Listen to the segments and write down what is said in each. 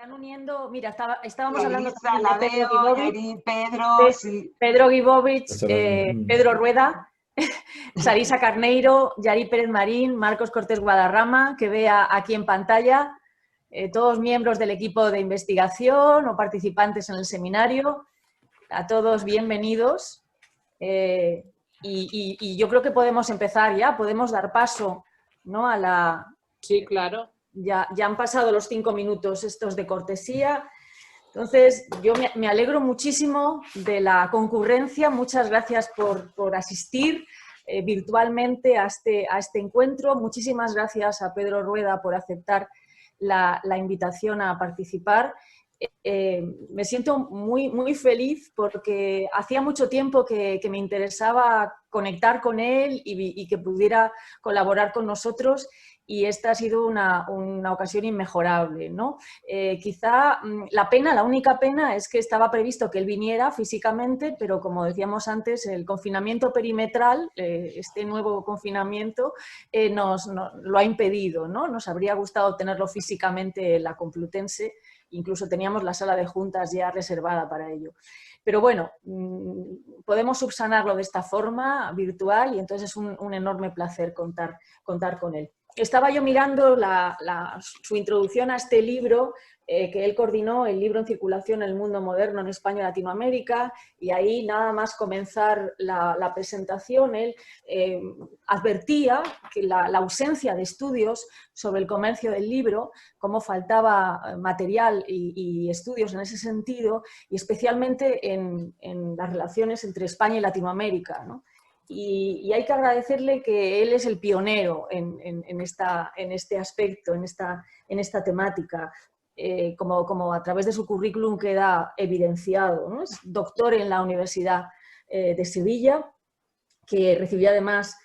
van uniendo, mira, estábamos hablando Elisa, también la de Pedro veo, Guibovich, Pedro, sí. Pedro Guibovich, Pedro Rueda, Sarisa Carneiro, Yari Pérez Marín, Marcos Cortés Guadarrama, que vea aquí en pantalla, todos miembros del equipo de investigación o participantes en el seminario. A todos bienvenidos. Y yo creo que podemos empezar ya, podemos dar paso, ¿no? a la... Sí, claro. Ya han pasado los 5 minutos estos de cortesía. Entonces, yo me alegro muchísimo de la concurrencia. Muchas gracias por asistir virtualmente a este encuentro. Muchísimas gracias a Pedro Rueda por aceptar la invitación a participar. Me siento muy, muy feliz porque hacía mucho tiempo que me interesaba conectar con él y que pudiera colaborar con nosotros. Y esta ha sido una ocasión inmejorable, ¿no? Quizá la única pena es que estaba previsto que él viniera físicamente, pero como decíamos antes, el confinamiento perimetral, este nuevo confinamiento, lo ha impedido, ¿no? Nos habría gustado tenerlo físicamente en la Complutense, incluso teníamos la sala de juntas ya reservada para ello. Pero bueno, podemos subsanarlo de esta forma virtual y entonces es un enorme placer contar con él. Estaba yo mirando su introducción a este libro que él coordinó, el libro en circulación en el mundo moderno en España y Latinoamérica, y ahí nada más comenzar la presentación, él advertía que la ausencia de estudios sobre el comercio del libro, cómo faltaba material y estudios en ese sentido, y especialmente en las relaciones entre España y Latinoamérica, ¿no? Y hay que agradecerle que él es el pionero en este aspecto, en esta temática, como a través de su currículum queda evidenciado, ¿no? Es doctor en la Universidad de Sevilla, que recibió además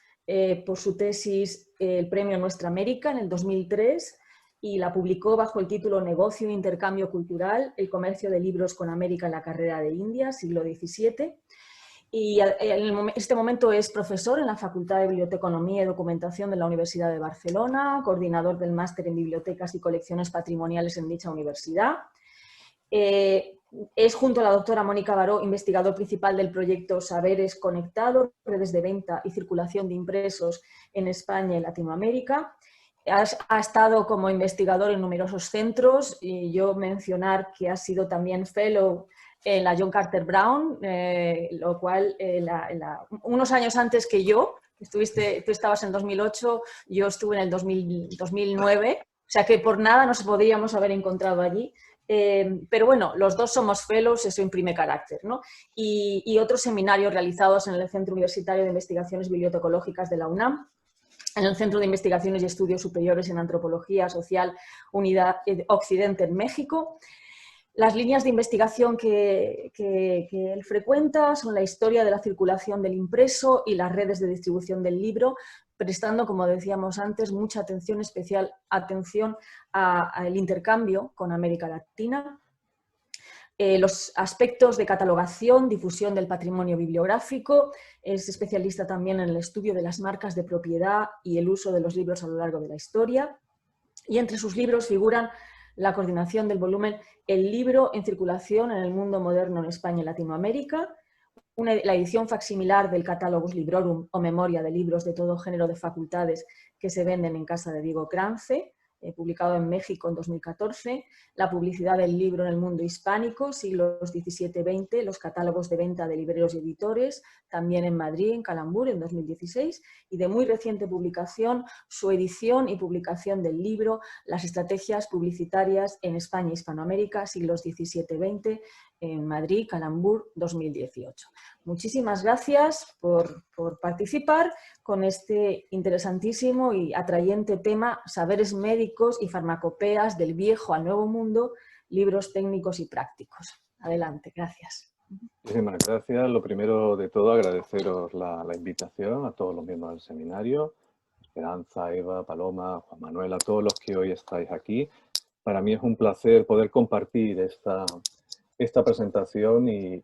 por su tesis el premio Nuestra América en el 2003 y la publicó bajo el título Negocio e Intercambio Cultural, el comercio de libros con América en la carrera de India, siglo XVII. Y en este momento es profesor en la Facultad de Biblioteconomía y Documentación de la Universidad de Barcelona, coordinador del máster en Bibliotecas y Colecciones Patrimoniales en dicha universidad. Es, junto a la doctora Mónica Baró, investigador principal del proyecto Saberes Conectados, redes de venta y circulación de impresos en España y Latinoamérica. Ha estado como investigador en numerosos centros y yo mencionar que ha sido también fellow en la John Carter Brown, lo cual unos años antes que yo, tú estabas en 2008, yo estuve en el 2009, o sea que por nada nos podríamos haber encontrado allí. Pero bueno, los dos somos fellows, eso imprime carácter, ¿no? Y otros seminarios realizados en el Centro Universitario de Investigaciones Bibliotecológicas de la UNAM, en el Centro de Investigaciones y Estudios Superiores en Antropología Social Unidad Occidente en México. Las líneas de investigación que él frecuenta son la historia de la circulación del impreso y las redes de distribución del libro, prestando, como decíamos antes, mucha atención, especial atención al intercambio con América Latina. Los aspectos de catalogación, difusión del patrimonio bibliográfico, es especialista también en el estudio de las marcas de propiedad y el uso de los libros a lo largo de la historia. Y entre sus libros figuran la coordinación del volumen El libro en circulación en el mundo moderno en España y Latinoamérica, la edición facsimilar del Catalogus Librorum o memoria de libros de todo género de facultades que se venden en casa de Diego Crance, publicado en México en 2014, la publicidad del libro en el mundo hispánico, siglos XVII-XX, los catálogos de venta de libreros y editores, también en Madrid, en Calambur, en 2016, y de muy reciente publicación, su edición y publicación del libro, las estrategias publicitarias en España e Hispanoamérica, siglos XVII-XX, en Madrid, Calambur, 2018. Muchísimas gracias por participar con este interesantísimo y atrayente tema, saberes médicos y farmacopeas del viejo al nuevo mundo, libros técnicos y prácticos. Adelante, gracias. Muchísimas gracias. Lo primero de todo, agradeceros la invitación a todos los miembros del seminario, Esperanza, Eva, Paloma, Juan Manuel, a todos los que hoy estáis aquí. Para mí es un placer poder compartir esta presentación y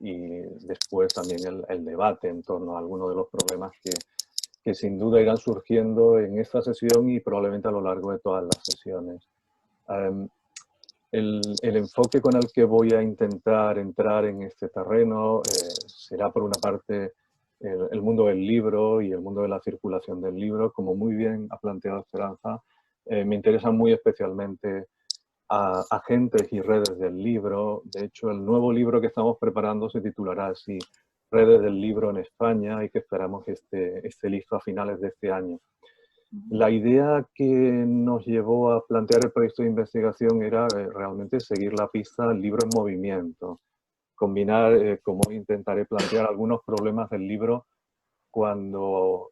después también el debate en torno a algunos de los problemas que sin duda irán surgiendo en esta sesión y probablemente a lo largo de todas las sesiones. El enfoque con el que voy a intentar entrar en este terreno será, por una parte, el mundo del libro y el mundo de la circulación del libro. Como muy bien ha planteado Esperanza, me interesan muy especialmente a agentes y redes del libro. De hecho, el nuevo libro que estamos preparando se titulará así: Redes del libro en España, y que esperamos que esté listo a finales de este año. La idea que nos llevó a plantear el proyecto de investigación era realmente seguir la pista del libro en movimiento, combinar, como intentaré plantear, algunos problemas del libro cuando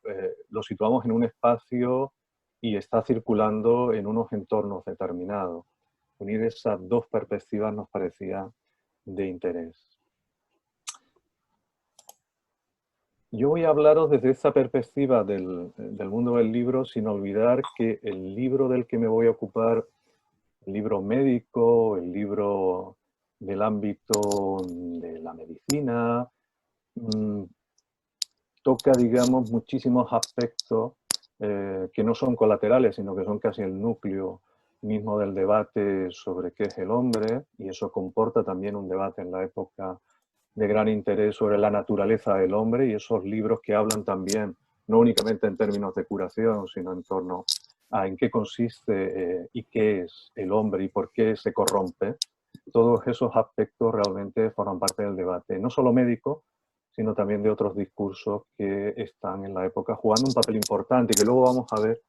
lo situamos en un espacio y está circulando en unos entornos determinados. Unir esas dos perspectivas nos parecía de interés. Yo voy a hablaros desde esa perspectiva del mundo del libro, sin olvidar que el libro del que me voy a ocupar, el libro médico, el libro del ámbito de la medicina, toca, digamos, muchísimos aspectos que no son colaterales, sino que son casi el núcleo mismo del debate sobre qué es el hombre, y eso comporta también un debate en la época de gran interés sobre la naturaleza del hombre, y esos libros que hablan también, no únicamente en términos de curación, sino en torno a en qué consiste y qué es el hombre y por qué se corrompe. Todos esos aspectos realmente forman parte del debate, no solo médico, sino también de otros discursos que están en la época jugando un papel importante y que luego vamos a ver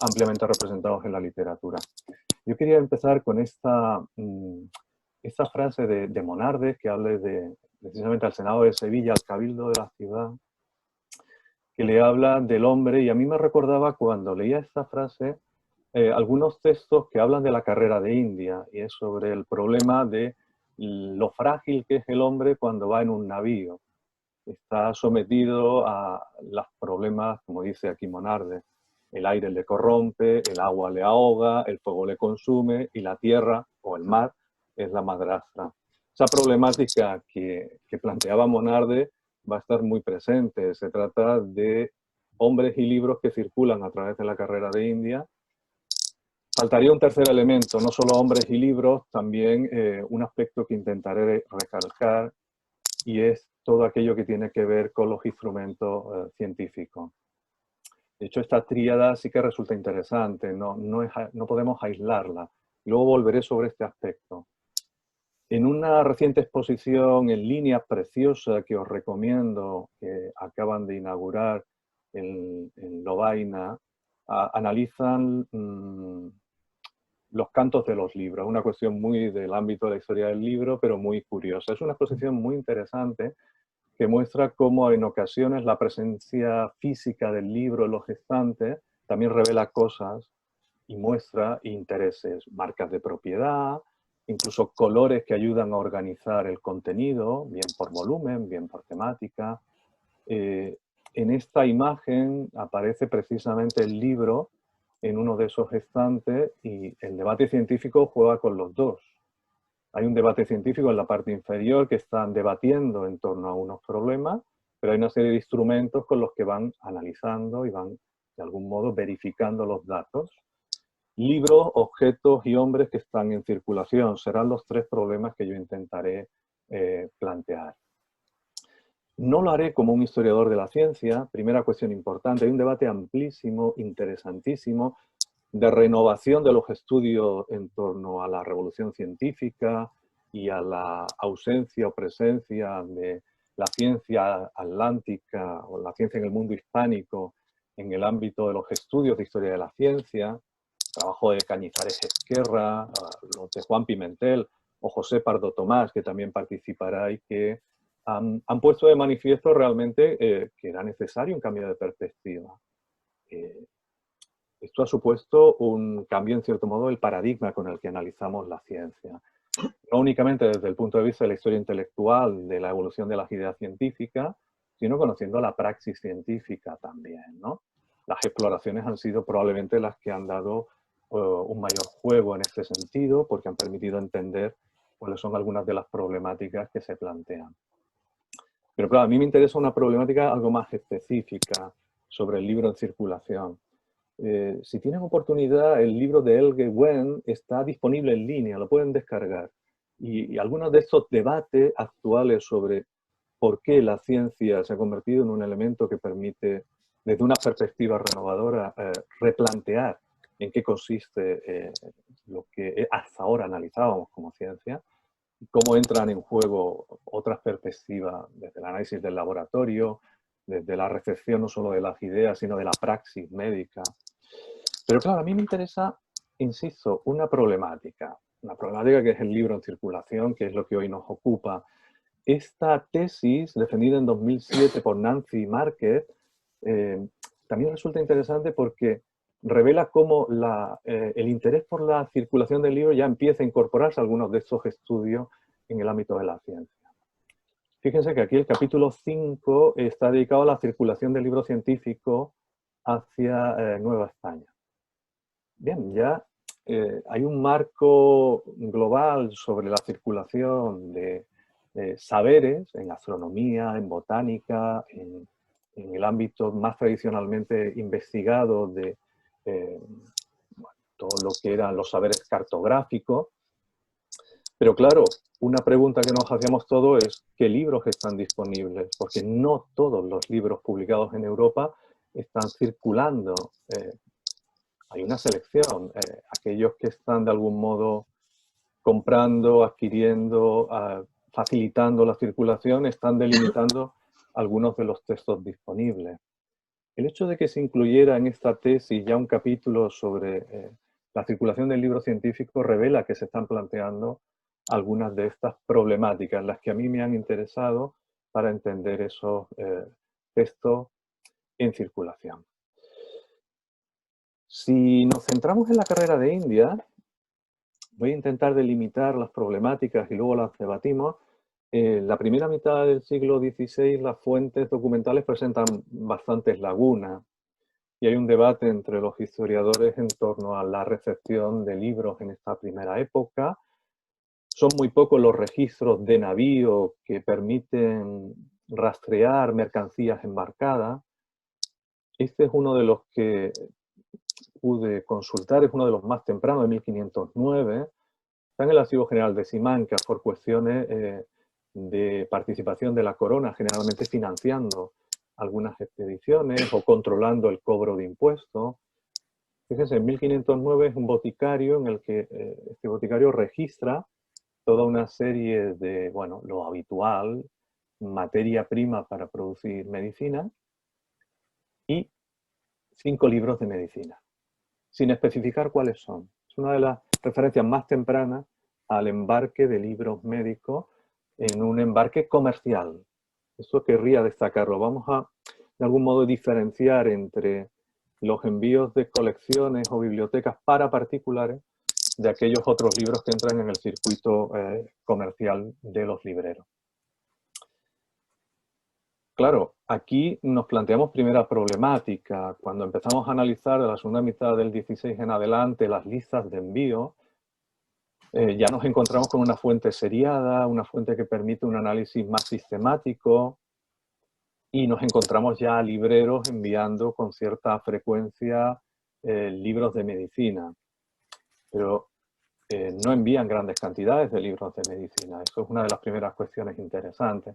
ampliamente representados en la literatura. Yo quería empezar con esta frase de Monardes, que habla precisamente al Senado de Sevilla, al Cabildo de la ciudad, que le habla del hombre, y a mí me recordaba, cuando leía esta frase, algunos textos que hablan de la carrera de India, y es sobre el problema de lo frágil que es el hombre cuando va en un navío. Está sometido a los problemas, como dice aquí Monardes: el aire le corrompe, el agua le ahoga, el fuego le consume y la tierra o el mar es la madrastra. Esa problemática que planteaba Monardes va a estar muy presente. Se trata de hombres y libros que circulan a través de la carrera de India. Faltaría un tercer elemento: no solo hombres y libros, también un aspecto que intentaré recalcar, y es todo aquello que tiene que ver con los instrumentos científicos. De hecho, esta tríada sí que resulta interesante, no podemos aislarla. Luego volveré sobre este aspecto. En una reciente exposición en línea preciosa que os recomiendo, que acaban de inaugurar en Lovaina, analizan los cantos de los libros, una cuestión muy del ámbito de la historia del libro, pero muy curiosa. Es una exposición muy interesante que muestra cómo en ocasiones la presencia física del libro en los estantes también revela cosas y muestra intereses, marcas de propiedad, incluso colores que ayudan a organizar el contenido, bien por volumen, bien por temática. En esta imagen aparece precisamente el libro en uno de esos estantes, y el debate científico juega con los dos. Hay un debate científico en la parte inferior que están debatiendo en torno a unos problemas, pero hay una serie de instrumentos con los que van analizando y van, de algún modo, verificando los datos. Libros, objetos y hombres que están en circulación serán los tres problemas que yo intentaré plantear. No lo haré como un historiador de la ciencia. Primera cuestión importante: hay un debate amplísimo, interesantísimo, de renovación de los estudios en torno a la revolución científica y a la ausencia o presencia de la ciencia atlántica o la ciencia en el mundo hispánico en el ámbito de los estudios de historia de la ciencia. Trabajo de Cañizares Ezquerra, los de Juan Pimentel o José Pardo Tomás, que también participará, y que han puesto de manifiesto realmente que era necesario un cambio de perspectiva. Esto ha supuesto un cambio, en cierto modo, del paradigma con el que analizamos la ciencia. No únicamente desde el punto de vista de la historia intelectual, de la evolución de las ideas científicas, sino conociendo la praxis científica también, ¿no? Las exploraciones han sido probablemente las que han dado un mayor juego en este sentido, porque han permitido entender cuáles son algunas de las problemáticas que se plantean. Pero claro, a mí me interesa una problemática algo más específica sobre el libro en circulación. Si tienen oportunidad, el libro de Helge Wen está disponible en línea, lo pueden descargar. Y algunos de estos debates actuales sobre por qué la ciencia se ha convertido en un elemento que permite, desde una perspectiva renovadora, replantear en qué consiste lo que hasta ahora analizábamos como ciencia, y cómo entran en juego otras perspectivas desde el análisis del laboratorio, desde la recepción no solo de las ideas, sino de la praxis médica. Pero claro, a mí me interesa, insisto, una problemática que es el libro en circulación, que es lo que hoy nos ocupa. Esta tesis, defendida en 2007 por Nancy Marquet, también resulta interesante porque revela cómo el interés por la circulación del libro ya empieza a incorporarse a algunos de estos estudios en el ámbito de la ciencia. Fíjense que aquí el capítulo 5 está dedicado a la circulación del libro científico hacia Nueva España. Bien, ya hay un marco global sobre la circulación de saberes en astronomía, en botánica, en el ámbito más tradicionalmente investigado de todo lo que eran los saberes cartográficos. Pero claro, una pregunta que nos hacíamos todos es ¿qué libros están disponibles? Porque no todos los libros publicados en Europa están circulando. Hay una selección. Aquellos que están de algún modo comprando, adquiriendo, facilitando la circulación, están delimitando algunos de los textos disponibles. El hecho de que se incluyera en esta tesis ya un capítulo sobre la circulación del libro científico revela que se están planteando algunas de estas problemáticas, las que a mí me han interesado para entender esos textos en circulación. Si nos centramos en la carrera de India, voy a intentar delimitar las problemáticas y luego las debatimos. En la primera mitad del siglo XVI las fuentes documentales presentan bastantes lagunas y hay un debate entre los historiadores en torno a la recepción de libros en esta primera época. Son muy pocos los registros de navíos que permiten rastrear mercancías embarcadas. Este es uno de los que pude consultar, es uno de los más tempranos, de 1509. Está en el Archivo General de Simancas por cuestiones de participación de la corona, generalmente financiando algunas expediciones o controlando el cobro de impuestos. Fíjense, en 1509 es un boticario en el que este boticario registra toda una serie de, bueno, lo habitual, materia prima para producir medicina y 5 libros de medicina, sin especificar cuáles son. Es una de las referencias más tempranas al embarque de libros médicos en un embarque comercial. Esto querría destacarlo. Vamos a, de algún modo, diferenciar entre los envíos de colecciones o bibliotecas para particulares de aquellos otros libros que entran en el circuito comercial de los libreros. Claro, aquí nos planteamos primera problemática. Cuando empezamos a analizar de la segunda mitad del 16 en adelante las listas de envío, ya nos encontramos con una fuente seriada, una fuente que permite un análisis más sistemático y nos encontramos ya a libreros enviando con cierta frecuencia libros de medicina. Pero no envían grandes cantidades de libros de medicina. Eso es una de las primeras cuestiones interesantes.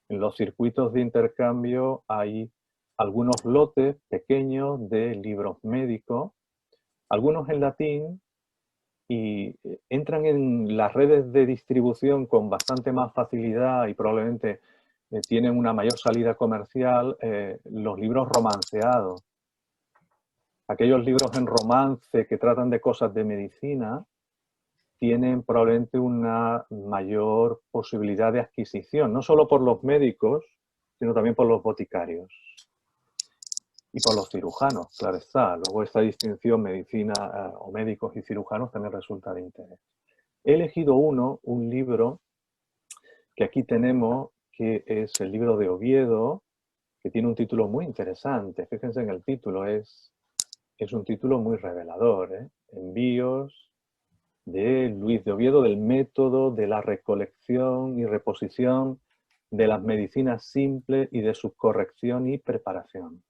En los circuitos de intercambio hay algunos lotes pequeños de libros médicos, algunos en latín, y entran en las redes de distribución con bastante más facilidad y probablemente tienen una mayor salida comercial los libros romanceados. Aquellos libros en romance que tratan de cosas de medicina tienen probablemente una mayor posibilidad de adquisición, no solo por los médicos, sino también por los boticarios y por los cirujanos, claro está. Luego esta distinción medicina o médicos y cirujanos también resulta de interés. He elegido un libro que aquí tenemos, que es el libro de Oviedo, que tiene un título muy interesante. Fíjense en el título, es un título muy revelador, ¿eh? Envíos de Luis de Oviedo, del método de la recolección y reposición de las medicinas simples y de su corrección y preparación.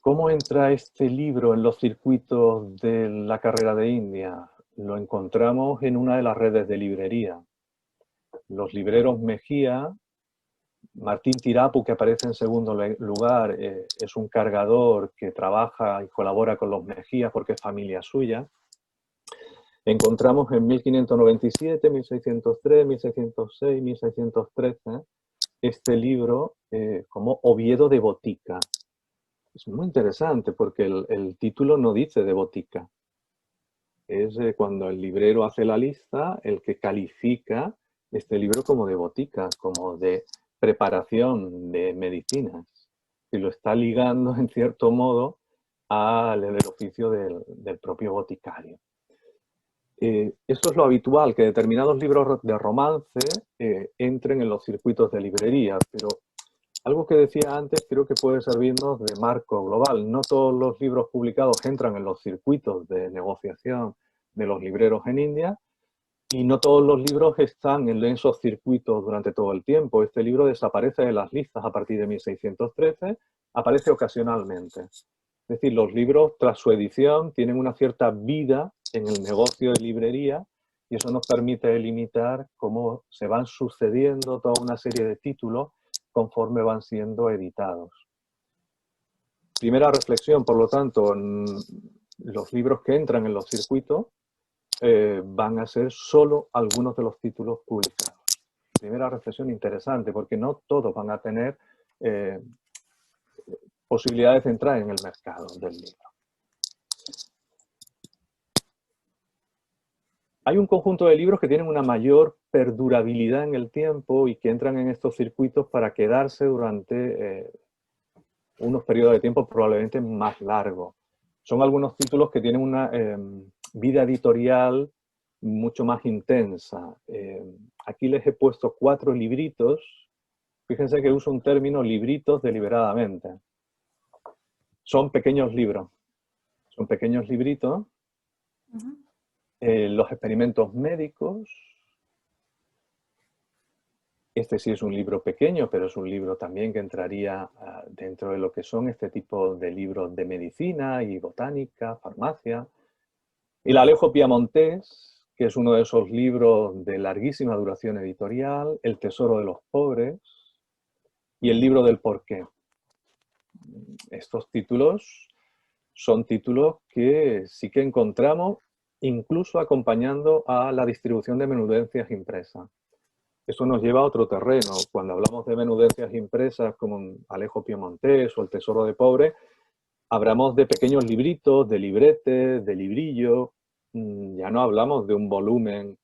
¿Cómo entra este libro en los circuitos de la carrera de India? Lo encontramos en una de las redes de librería. Los libreros Mejía, Martín Tirapu, que aparece en segundo lugar, es un cargador que trabaja y colabora con los Mejía porque es familia suya. Encontramos en 1597, 1603, 1606, 1613 este libro como Oviedo de Botica. Es muy interesante porque el título no dice de botica. Es cuando el librero hace la lista el que califica este libro como de botica, como de preparación de medicinas. Y lo está ligando en cierto modo al oficio del propio boticario. Esto es lo habitual, que determinados libros de romance entren en los circuitos de librería, pero algo que decía antes creo que puede servirnos de marco global. No todos los libros publicados entran en los circuitos de negociación de los libreros en India y no todos los libros están en esos circuitos durante todo el tiempo. Este libro desaparece de las listas a partir de 1613, aparece ocasionalmente. Es decir, los libros tras su edición tienen una cierta vida en el negocio de librería y eso nos permite delimitar cómo se van sucediendo toda una serie de títulos conforme van siendo editados. Primera reflexión, por lo tanto, los libros que entran en los circuitos van a ser solo algunos de los títulos publicados. Primera reflexión interesante, porque no todos van a tener posibilidades de entrar en el mercado del libro. Hay un conjunto de libros que tienen una mayor perdurabilidad en el tiempo y que entran en estos circuitos para quedarse durante unos periodos de tiempo probablemente más largos. Son algunos títulos que tienen una vida editorial mucho más intensa. Aquí les he puesto 4 libritos. Fíjense que uso un término libritos deliberadamente. Son pequeños libros. Son pequeños libritos. Los experimentos médicos. Este sí es un libro pequeño, pero es un libro también que entraría dentro de lo que son este tipo de libros de medicina y botánica, farmacia. El Alejo Piamontés, que es uno de esos libros de larguísima duración editorial, El tesoro de los pobres y El libro del porqué. Estos títulos son títulos que sí que encontramos incluso acompañando a la distribución de menudencias impresas. Eso nos lleva a otro terreno. Cuando hablamos de menudencias impresas como Alejo Piamontés o El tesoro de pobre, hablamos de pequeños libritos, de libretes, de librillos. Ya no hablamos de un volumen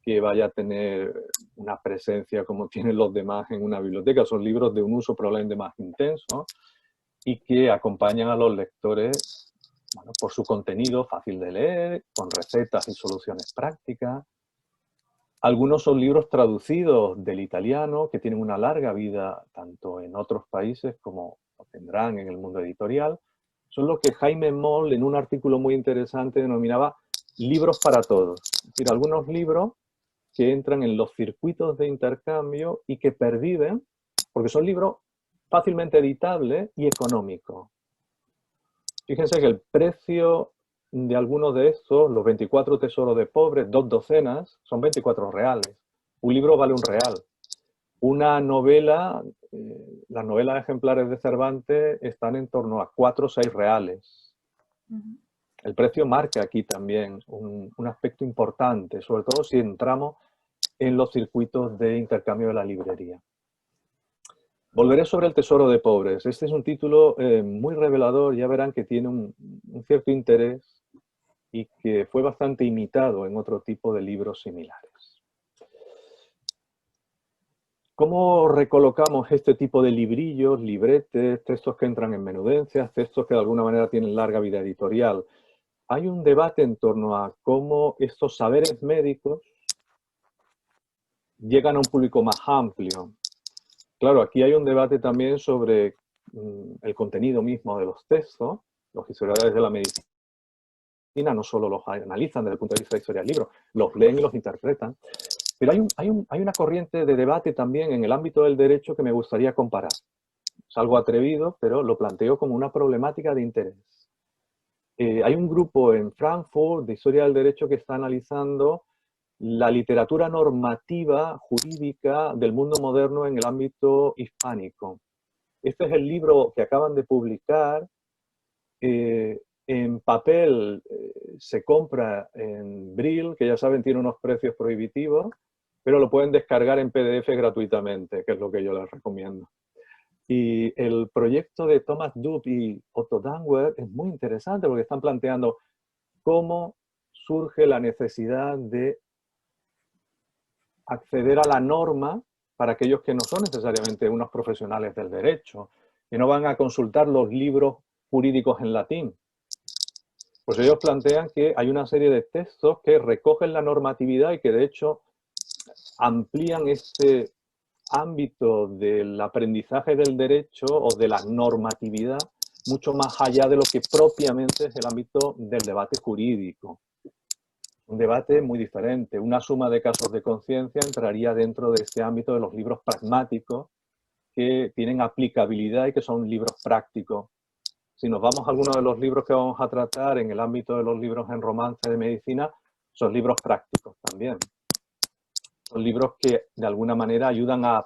que vaya a tener una presencia como tienen los demás en una biblioteca. Son libros de un uso probablemente más intenso y que acompañan a los lectores, bueno, por su contenido fácil de leer, con recetas y soluciones prácticas. Algunos son libros traducidos del italiano que tienen una larga vida tanto en otros países como lo tendrán en el mundo editorial. Son los que Jaime Moll en un artículo muy interesante denominaba libros para todos. Es decir, algunos libros que entran en los circuitos de intercambio y que perviven porque son libros fácilmente editables y económicos. Fíjense que el precio de algunos de estos, los 24 tesoros de pobres, 2 docenas, son 24 reales. Un libro vale un real. Una novela, las novelas ejemplares de Cervantes están en torno a 4 o 6 reales. El precio marca aquí también un aspecto importante, sobre todo si entramos en los circuitos de intercambio de la librería. Volveré sobre El tesoro de pobres. Este es un título muy revelador, ya verán que tiene un cierto interés y que fue bastante imitado en otro tipo de libros similares. ¿Cómo recolocamos este tipo de librillos, libretes, textos que entran en menudencias, textos que de alguna manera tienen larga vida editorial? Hay un debate en torno a cómo estos saberes médicos llegan a un público más amplio. Claro, aquí hay un debate también sobre el contenido mismo de los textos. Los historiadores de la medicina no solo los analizan desde el punto de vista de la historia del libro, los leen y los interpretan. Pero hay una corriente de debate también en el ámbito del derecho que me gustaría comparar. Es algo atrevido, pero lo planteo como una problemática de interés. Hay un grupo en Frankfurt de Historia del Derecho que está analizando la literatura normativa jurídica del mundo moderno en el ámbito hispánico. Este es el libro que acaban de publicar. En papel se compra en Brill, que ya saben tiene unos precios prohibitivos, pero lo pueden descargar en PDF gratuitamente, que es lo que yo les recomiendo. Y el proyecto de Thomas Dub y Otto Danwer es muy interesante porque están planteando cómo surge la necesidad de acceder a la norma para aquellos que no son necesariamente unos profesionales del derecho, que no van a consultar los libros jurídicos en latín. Pues ellos plantean que hay una serie de textos que recogen la normatividad y que de hecho amplían este ámbito del aprendizaje del derecho o de la normatividad mucho más allá de lo que propiamente es el ámbito del debate jurídico. Un debate muy diferente. Una suma de casos de conciencia entraría dentro de este ámbito de los libros pragmáticos que tienen aplicabilidad y que son libros prácticos. Si nos vamos a algunos de los libros que vamos a tratar en el ámbito de los libros en romance de medicina, son libros prácticos también. Son libros que de alguna manera ayudan a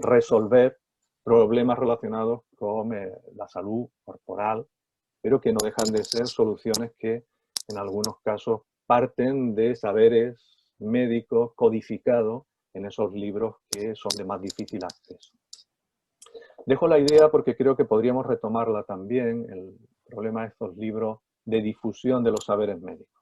resolver problemas relacionados con la salud corporal, pero que no dejan de ser soluciones que en algunos casos parten de saberes médicos codificados en esos libros que son de más difícil acceso. Dejo la idea porque creo que podríamos retomarla también, el problema de estos libros de difusión de los saberes médicos.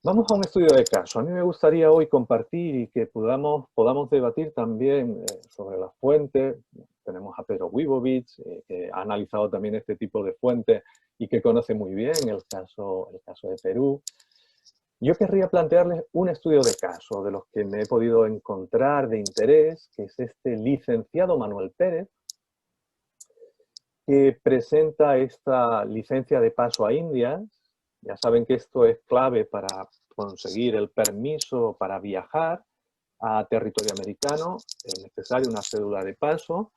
Vamos a un estudio de caso. A mí me gustaría hoy compartir y que podamos debatir también sobre las fuentes. Tenemos a Pedro Wibowicz, que ha analizado también este tipo de fuentes y que conoce muy bien el caso de Perú. Yo querría plantearles un estudio de caso de los que me he podido encontrar de interés, que es este licenciado Manuel Pérez, que presenta esta licencia de paso a Indias. Ya saben que esto es clave para conseguir el permiso para viajar a territorio americano. Es necesaria una cédula de paso.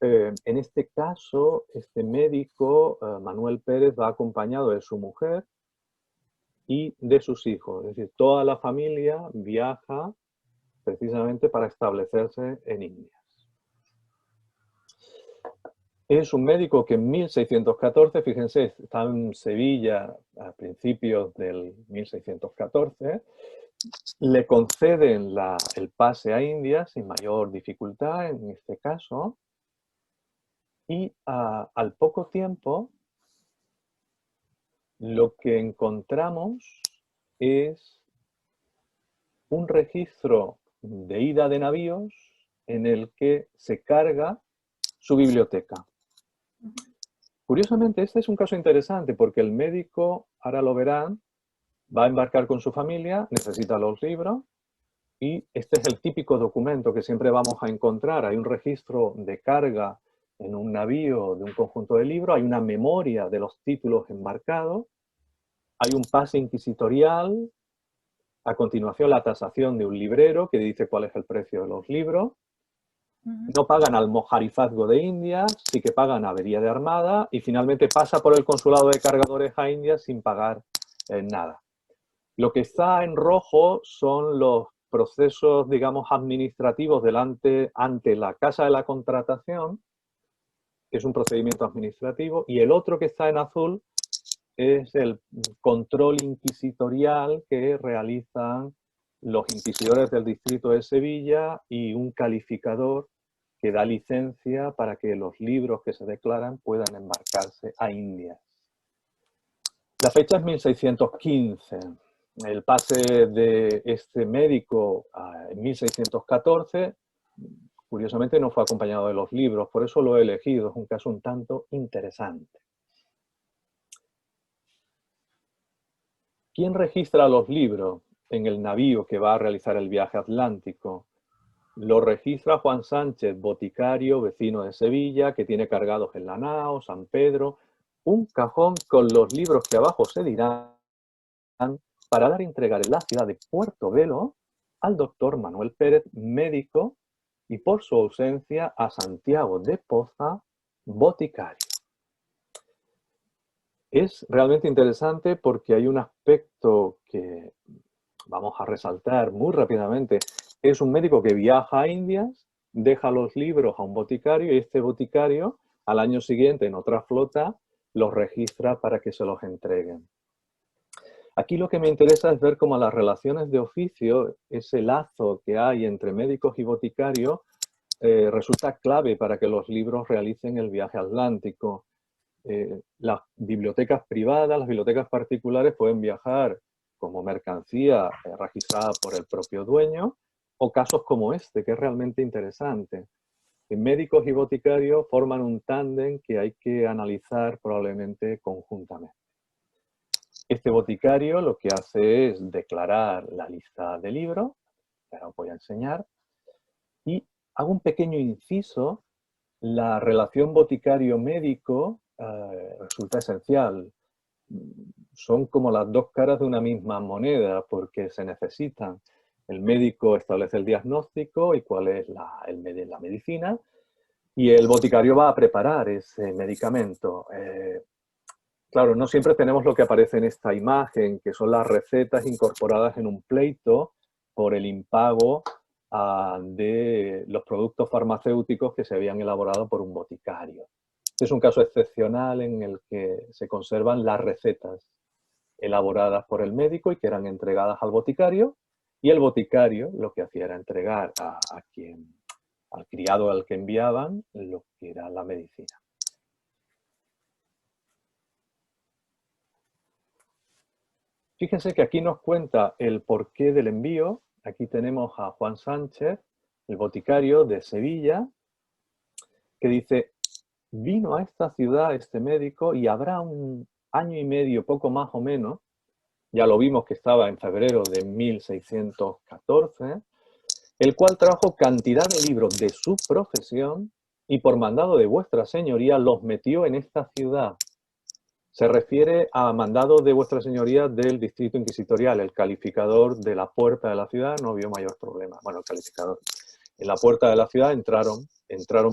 En este caso, este médico, Manuel Pérez, va acompañado de su mujer y de sus hijos. Es decir, toda la familia viaja precisamente para establecerse en India. Es un médico que en 1614, fíjense, está en Sevilla a principios del 1614, le conceden el pase a India sin mayor dificultad en este caso, y al poco tiempo lo que encontramos es un registro de ida de navíos en el que se carga su biblioteca. Curiosamente, este es un caso interesante porque el médico, ahora lo verán, va a embarcar con su familia, necesita los libros y este es el típico documento que siempre vamos a encontrar. Hay un registro de carga en un navío de un conjunto de libros, hay una memoria de los títulos embarcados, hay un pase inquisitorial, a continuación la tasación de un librero que dice cuál es el precio de los libros. No pagan al mojarifazgo de Indias, sí que pagan avería de armada y finalmente pasa por el consulado de cargadores a Indias sin pagar nada. Lo que está en rojo son los procesos, digamos, administrativos ante la Casa de la Contratación, que es un procedimiento administrativo, y el otro que está en azul es el control inquisitorial que realizan los inquisidores del distrito de Sevilla y un calificador que da licencia para que los libros que se declaran puedan embarcarse a Indias. La fecha es 1615. El pase de este médico en 1614, curiosamente no fue acompañado de los libros, por eso lo he elegido, es un caso un tanto interesante. ¿Quién registra los libros en el navío que va a realizar el viaje atlántico? Lo registra Juan Sánchez, boticario, vecino de Sevilla, que tiene cargados en la nao, San Pedro, un cajón con los libros que abajo se dirán para dar a entregar en la ciudad de Puerto Velo al doctor Manuel Pérez, médico, y por su ausencia a Santiago de Poza, boticario. Es realmente interesante porque hay un aspecto que vamos a resaltar muy rápidamente. Es un médico que viaja a Indias, deja los libros a un boticario y este boticario al año siguiente en otra flota los registra para que se los entreguen. Aquí lo que me interesa es ver cómo las relaciones de oficio, ese lazo que hay entre médicos y boticarios, resulta clave para que los libros realicen el viaje atlántico. Las bibliotecas privadas, las bibliotecas particulares pueden viajar como mercancía registrada por el propio dueño, o casos como este, que es realmente interesante. Médicos y boticarios forman un tándem que hay que analizar probablemente conjuntamente. Este boticario lo que hace es declarar la lista de libros, que ahora os voy a enseñar, y hago un pequeño inciso. La relación boticario-médico resulta esencial. Son como las dos caras de una misma moneda porque se necesitan. El médico establece el diagnóstico y cuál es la medicina, y el boticario va a preparar ese medicamento. Claro, no siempre tenemos lo que aparece en esta imagen, que son las recetas incorporadas en un pleito por el impago de los productos farmacéuticos que se habían elaborado por un boticario. Este es un caso excepcional en el que se conservan las recetas elaboradas por el médico y que eran entregadas al boticario, y el boticario lo que hacía era entregar al criado al que enviaban lo que era la medicina. Fíjense que aquí nos cuenta el porqué del envío. Aquí tenemos a Juan Sánchez, el boticario de Sevilla, que dice: vino a esta ciudad este médico y habrá un año y medio, poco más o menos, ya lo vimos que estaba en febrero de 1614, el cual trajo cantidad de libros de su profesión y por mandado de vuestra señoría los metió en esta ciudad. Se refiere a mandado de vuestra señoría del distrito inquisitorial. El calificador de la puerta de la ciudad no vio mayor problema. Bueno, el calificador. En la puerta de la ciudad entraron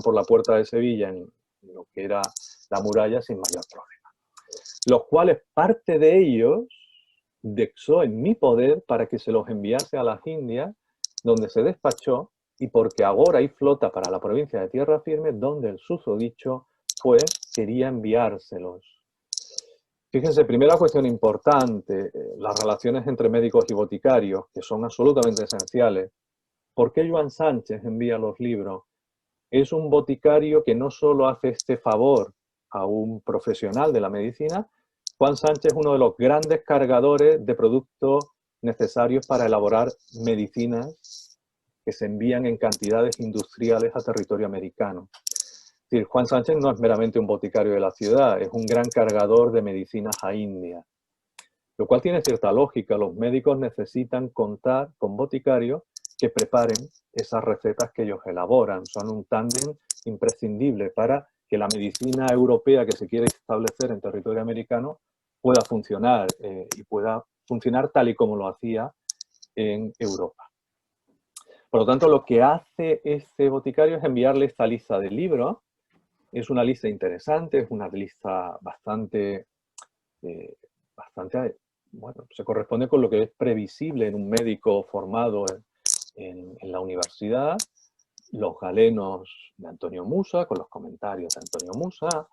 por la puerta de Sevilla en lo que era la muralla sin mayor problema. Los cuales parte de ellos dexó en mi poder para que se los enviase a las Indias, donde se despachó, y porque ahora hay flota para la provincia de Tierra Firme, donde el susodicho pues quería enviárselos. Fíjense, primera cuestión importante, las relaciones entre médicos y boticarios, que son absolutamente esenciales. ¿Por qué Juan Sánchez envía los libros? Es un boticario que no solo hace este favor a un profesional de la medicina. Juan Sánchez es uno de los grandes cargadores de productos necesarios para elaborar medicinas que se envían en cantidades industriales a territorio americano. Es decir, Juan Sánchez no es meramente un boticario de la ciudad, es un gran cargador de medicinas a India. Lo cual tiene cierta lógica. Los médicos necesitan contar con boticarios que preparen esas recetas que ellos elaboran. Son un tándem imprescindible para que la medicina europea que se quiere establecer en territorio americano pueda funcionar y pueda funcionar tal y como lo hacía en Europa. Por lo tanto, lo que hace este boticario es enviarle esta lista de libros. Es una lista interesante, es una lista bastante, bueno, se corresponde con lo que es previsible en un médico formado en la universidad. Los galenos de Antonio Musa, con los comentarios de Antonio Musa.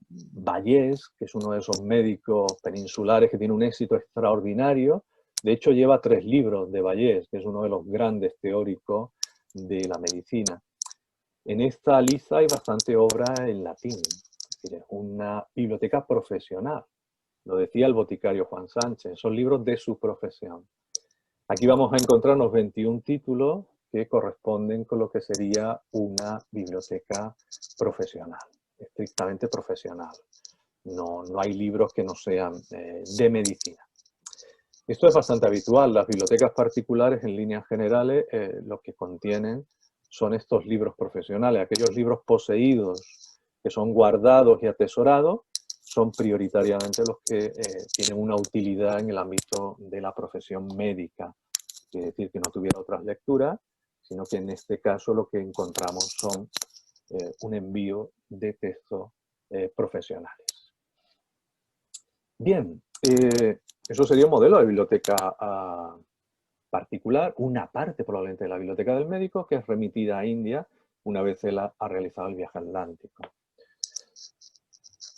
Vallés, que es uno de esos médicos peninsulares que tiene un éxito extraordinario. De hecho, lleva 3 libros de Vallés, que es uno de los grandes teóricos de la medicina. En esta lista hay bastante obra en latín, es decir, es una biblioteca profesional. Lo decía el boticario Juan Sánchez, son libros de su profesión. Aquí vamos a encontrarnos 21 títulos que corresponden con lo que sería una biblioteca profesional, estrictamente profesional. No hay libros que no sean de medicina. Esto es bastante habitual. Las bibliotecas particulares, en líneas generales, lo que contienen son estos libros profesionales. Aquellos libros poseídos que son guardados y atesorados son prioritariamente los que tienen una utilidad en el ámbito de la profesión médica. Quiere decir que no tuviera otras lecturas, sino que en este caso lo que encontramos son un envío de textos profesionales. Bien, eso sería un modelo de biblioteca particular, una parte probablemente de la biblioteca del médico, que es remitida a India una vez él ha realizado el viaje atlántico.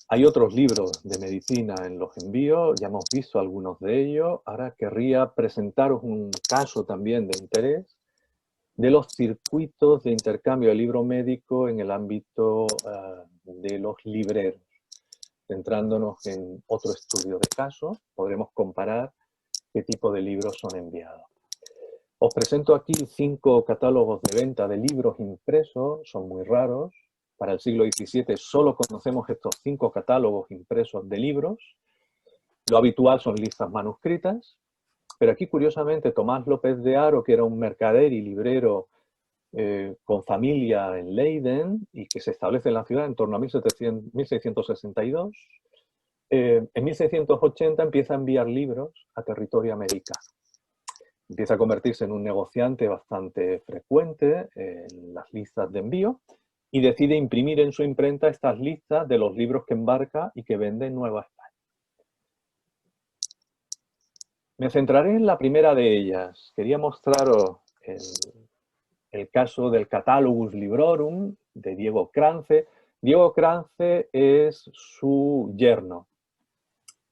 Hay otros libros de medicina en los envíos, ya hemos visto algunos de ellos. Ahora querría presentaros un caso también de interés de los circuitos de intercambio de libro médico en el ámbito de los libreros. Centrándonos en otro estudio de caso, podremos comparar qué tipo de libros son enviados. Os presento aquí 5 catálogos de venta de libros impresos, son muy raros. Para el siglo XVII solo conocemos estos 5 catálogos impresos de libros. Lo habitual son listas manuscritas, pero aquí curiosamente Tomás López de Haro, que era un mercader y librero con familia en Leiden y que se establece en la ciudad en torno a 1662, en 1680 empieza a enviar libros a territorio americano. Empieza a convertirse en un negociante bastante frecuente en las listas de envío y decide imprimir en su imprenta estas listas de los libros que embarca y que vende en Nueva España. Me centraré en la primera de ellas. Quería mostraros el caso del Catalogus Librorum de Diego Crance. Diego Crance es su yerno.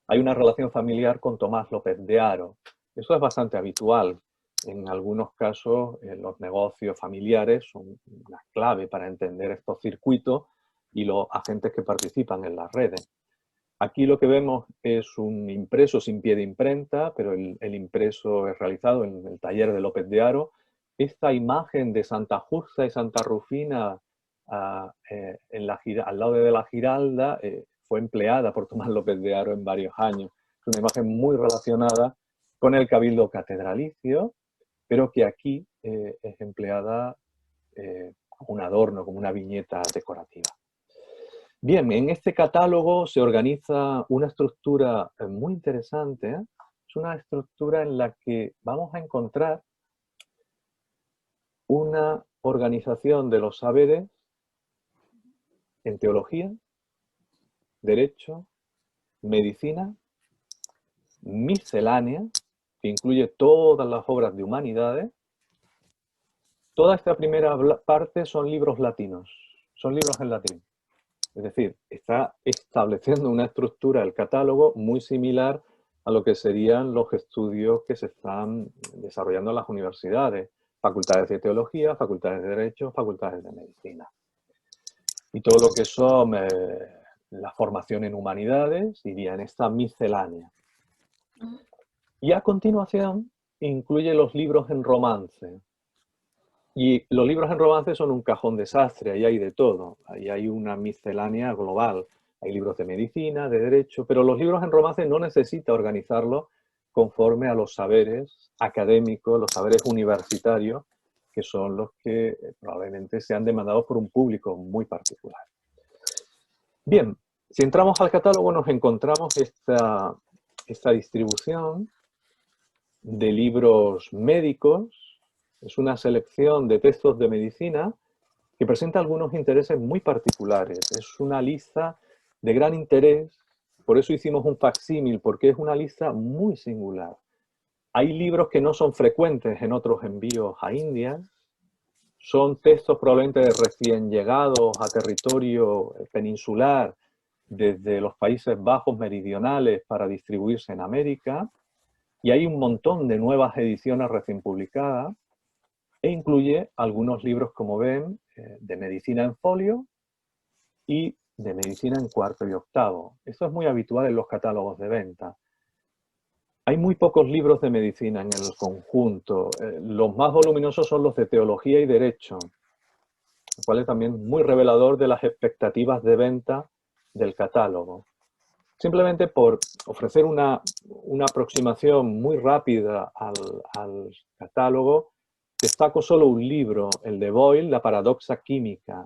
Hay una relación familiar con Tomás López de Haro. Eso es bastante habitual. En algunos casos, los negocios familiares son una clave para entender estos circuitos y los agentes que participan en las redes. Aquí lo que vemos es un impreso sin pie de imprenta, pero el impreso es realizado en el taller de López de Haro. Esta imagen de Santa Justa y Santa Rufina al lado de la Giralda fue empleada por Tomás López de Haro en varios años. Es una imagen muy relacionada con el Cabildo Catedralicio, pero que aquí es empleada como un adorno, como una viñeta decorativa. Bien, en este catálogo se organiza una estructura muy interesante. Es una estructura en la que vamos a encontrar una organización de los saberes en teología, derecho, medicina, miscelánea, que incluye todas las obras de humanidades. Toda esta primera parte son libros latinos, son libros en latín. Es decir, está estableciendo una estructura del catálogo muy similar a lo que serían los estudios que se están desarrollando en las universidades, facultades de teología, facultades de derecho, facultades de medicina. Y todo lo que son la formación en humanidades iría en esta miscelánea. Y a continuación incluye los libros en romance. Y los libros en romance son un cajón desastre, ahí hay de todo. Ahí hay una miscelánea global. Hay libros de medicina, de derecho, pero los libros en romance no necesita organizarlos conforme a los saberes académicos, los saberes universitarios, que son los que probablemente sean demandados por un público muy particular. Bien, si entramos al catálogo nos encontramos esta distribución de libros médicos. Es una selección de textos de medicina que presenta algunos intereses muy particulares. Es una lista de gran interés, por eso hicimos un facsímil, porque es una lista muy singular. Hay libros que no son frecuentes en otros envíos a India, son textos probablemente recién llegados a territorio peninsular desde los Países Bajos meridionales para distribuirse en América, y hay un montón de nuevas ediciones recién publicadas, e incluye algunos libros, como ven, de medicina en folio y de medicina en cuarto y octavo. Esto es muy habitual en los catálogos de venta. Hay muy pocos libros de medicina en el conjunto. Los más voluminosos son los de teología y derecho, lo cual es también muy revelador de las expectativas de venta del catálogo. Simplemente por ofrecer una aproximación muy rápida al catálogo, destaco solo un libro, el de Boyle, La paradoxa química.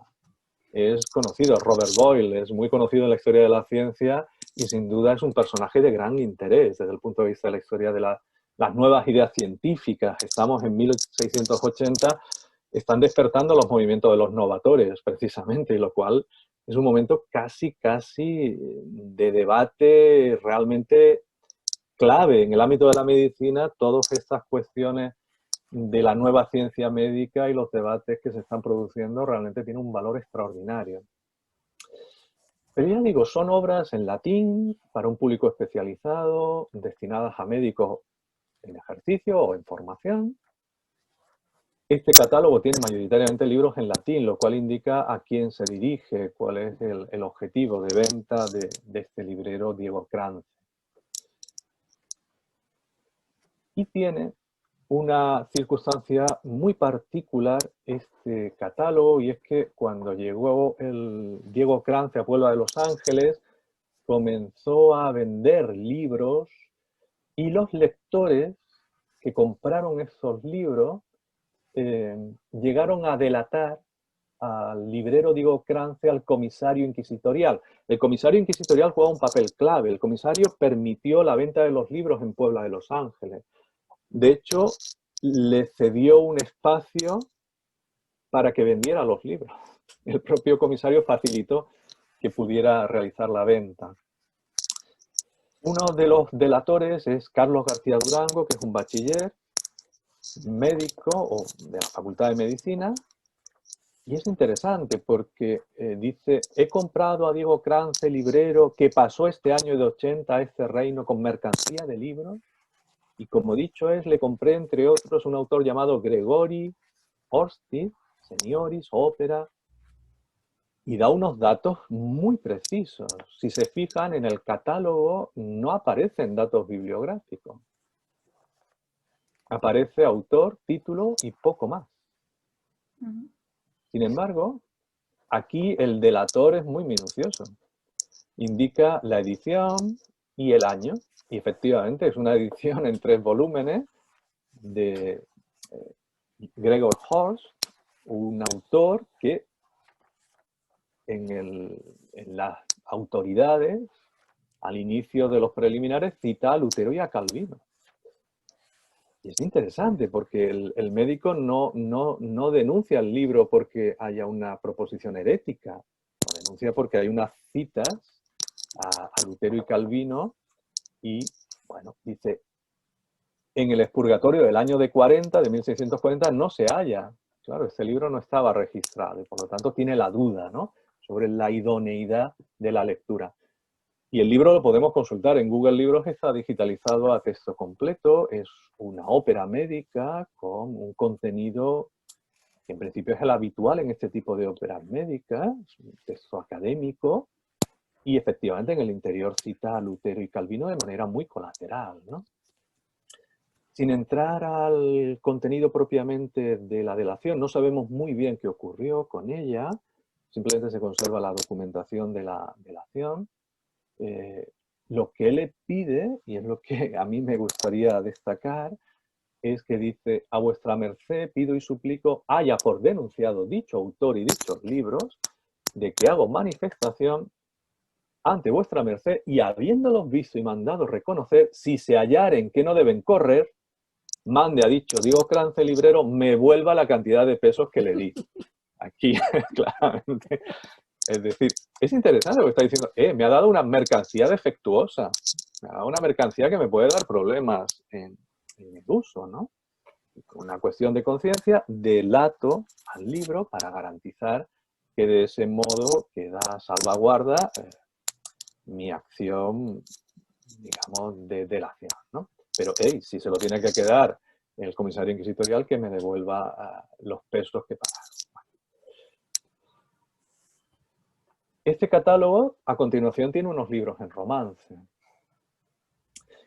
Es conocido, Robert Boyle, es muy conocido en la historia de la ciencia y sin duda es un personaje de gran interés desde el punto de vista de la historia de las nuevas ideas científicas. Estamos en 1680, están despertando los movimientos de los novatores, precisamente, y lo cual es un momento casi de debate realmente clave en el ámbito de la medicina. Todas estas cuestiones de la nueva ciencia médica y los debates que se están produciendo realmente tienen un valor extraordinario. Pero ya digo, son obras en latín para un público especializado, destinadas a médicos en ejercicio o en formación. Este catálogo tiene mayoritariamente libros en latín, lo cual indica a quién se dirige, cuál es el objetivo de venta de este librero Diego Krantz. Y tiene una circunstancia muy particular este catálogo, y es que cuando llegó el Diego Krantz a Puebla de Los Ángeles, comenzó a vender libros, y los lectores que compraron esos libros llegaron a delatar al librero Diego Krantz, al comisario inquisitorial. El comisario inquisitorial juega un papel clave. El comisario permitió la venta de los libros en Puebla de Los Ángeles. De hecho, le cedió un espacio para que vendiera los libros. El propio comisario facilitó que pudiera realizar la venta. Uno de los delatores es Carlos García Durango, que es un bachiller médico o de la Facultad de Medicina. Y es interesante porque dice: he comprado a Diego Krantz, librero, que pasó este año de 80 a este reino con mercancía de libros. Y como dicho es, le compré entre otros un autor llamado Gregory Orstiz, Senioris, ópera, y da unos datos muy precisos. Si se fijan en el catálogo, no aparecen datos bibliográficos. Aparece autor, título y poco más. Sin embargo, aquí el delator es muy minucioso. Indica la edición y el año. Y efectivamente es una edición en 3 volúmenes de Gregor Horst, un autor que en las autoridades, al inicio de los preliminares, cita a Lutero y a Calvino. Y es interesante porque el médico no denuncia el libro porque haya una proposición herética, lo denuncia porque hay unas citas a Lutero y Calvino, y bueno, dice: en el expurgatorio del año de 1640, no se halla. Claro, este libro no estaba registrado y por lo tanto tiene la duda, ¿no?, sobre la idoneidad de la lectura. Y el libro lo podemos consultar en Google Libros, está digitalizado a texto completo, es una ópera médica con un contenido que en principio es el habitual en este tipo de óperas médicas, es un texto académico, y efectivamente en el interior cita a Lutero y Calvino de manera muy colateral, ¿no? Sin entrar al contenido propiamente de la delación, no sabemos muy bien qué ocurrió con ella, simplemente se conserva la documentación de la delación. Lo que él le pide, y es lo que a mí me gustaría destacar, es que dice: a vuestra merced pido y suplico haya por denunciado dicho autor y dichos libros, de que hago manifestación ante vuestra merced, y habiéndolos visto y mandado reconocer, si se hallaren que no deben correr, mande a dicho Diego Krantz, librero, me vuelva la cantidad de pesos que le di. Aquí, claramente. Es decir, es interesante lo que está diciendo. Me ha dado una mercancía defectuosa. Me ha dado una mercancía que me puede dar problemas en el uso, ¿no? Una cuestión de conciencia, delato al libro para garantizar que de ese modo queda salvaguarda mi acción, digamos, de delación, ¿no? Pero, si se lo tiene que quedar el comisario inquisitorial, que me devuelva los pesos que pagaron. Este catálogo, a continuación, tiene unos libros en romance.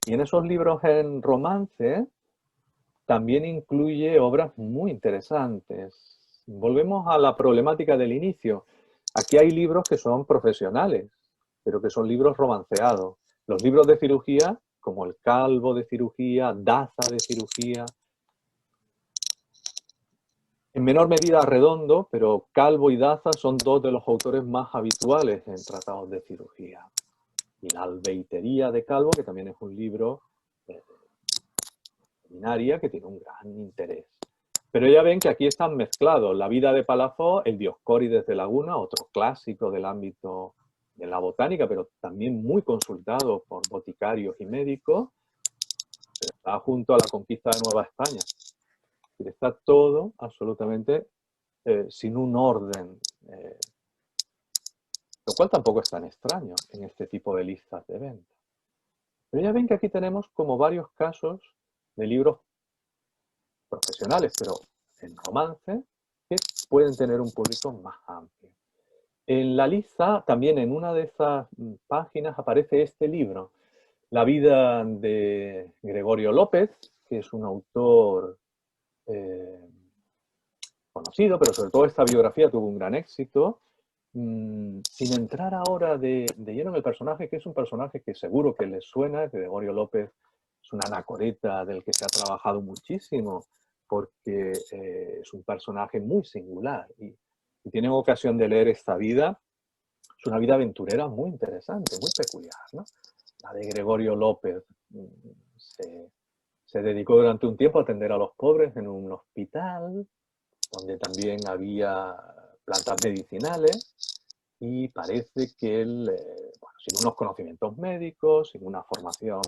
Y en esos libros en romance también incluye obras muy interesantes. Volvemos a la problemática del inicio. Aquí hay libros que son profesionales, pero que son libros romanceados. Los libros de cirugía, como el Calvo de cirugía, Daza de cirugía, en menor medida Redondo, pero Calvo y Daza son 2 de los autores más habituales en tratados de cirugía. Y la Albeitería de Calvo, que también es un libro seminaria que tiene un gran interés. Pero ya ven que aquí están mezclados la vida de Palafós, el Dioscórides de Laguna, otro clásico del ámbito de la botánica, pero también muy consultado por boticarios y médicos, pero está junto a la conquista de Nueva España. Y está todo absolutamente sin un orden, lo cual tampoco es tan extraño en este tipo de listas de venta. Pero ya ven que aquí tenemos como varios casos de libros profesionales, pero en romance, que pueden tener un público más amplio. En la lista, también en una de esas páginas, aparece este libro, La vida de Gregorio López, que es un autor conocido, pero sobre todo esta biografía tuvo un gran éxito. Sin entrar ahora de lleno en el personaje, que es un personaje que seguro que les suena, Gregorio López es un anacoreta del que se ha trabajado muchísimo, porque es un personaje muy singular y tienen ocasión de leer esta vida. Es una vida aventurera muy interesante, muy peculiar, ¿no? La de Gregorio López se dedicó durante un tiempo a atender a los pobres en un hospital, donde también había plantas medicinales, y parece que él, bueno, sin unos conocimientos médicos, sin una formación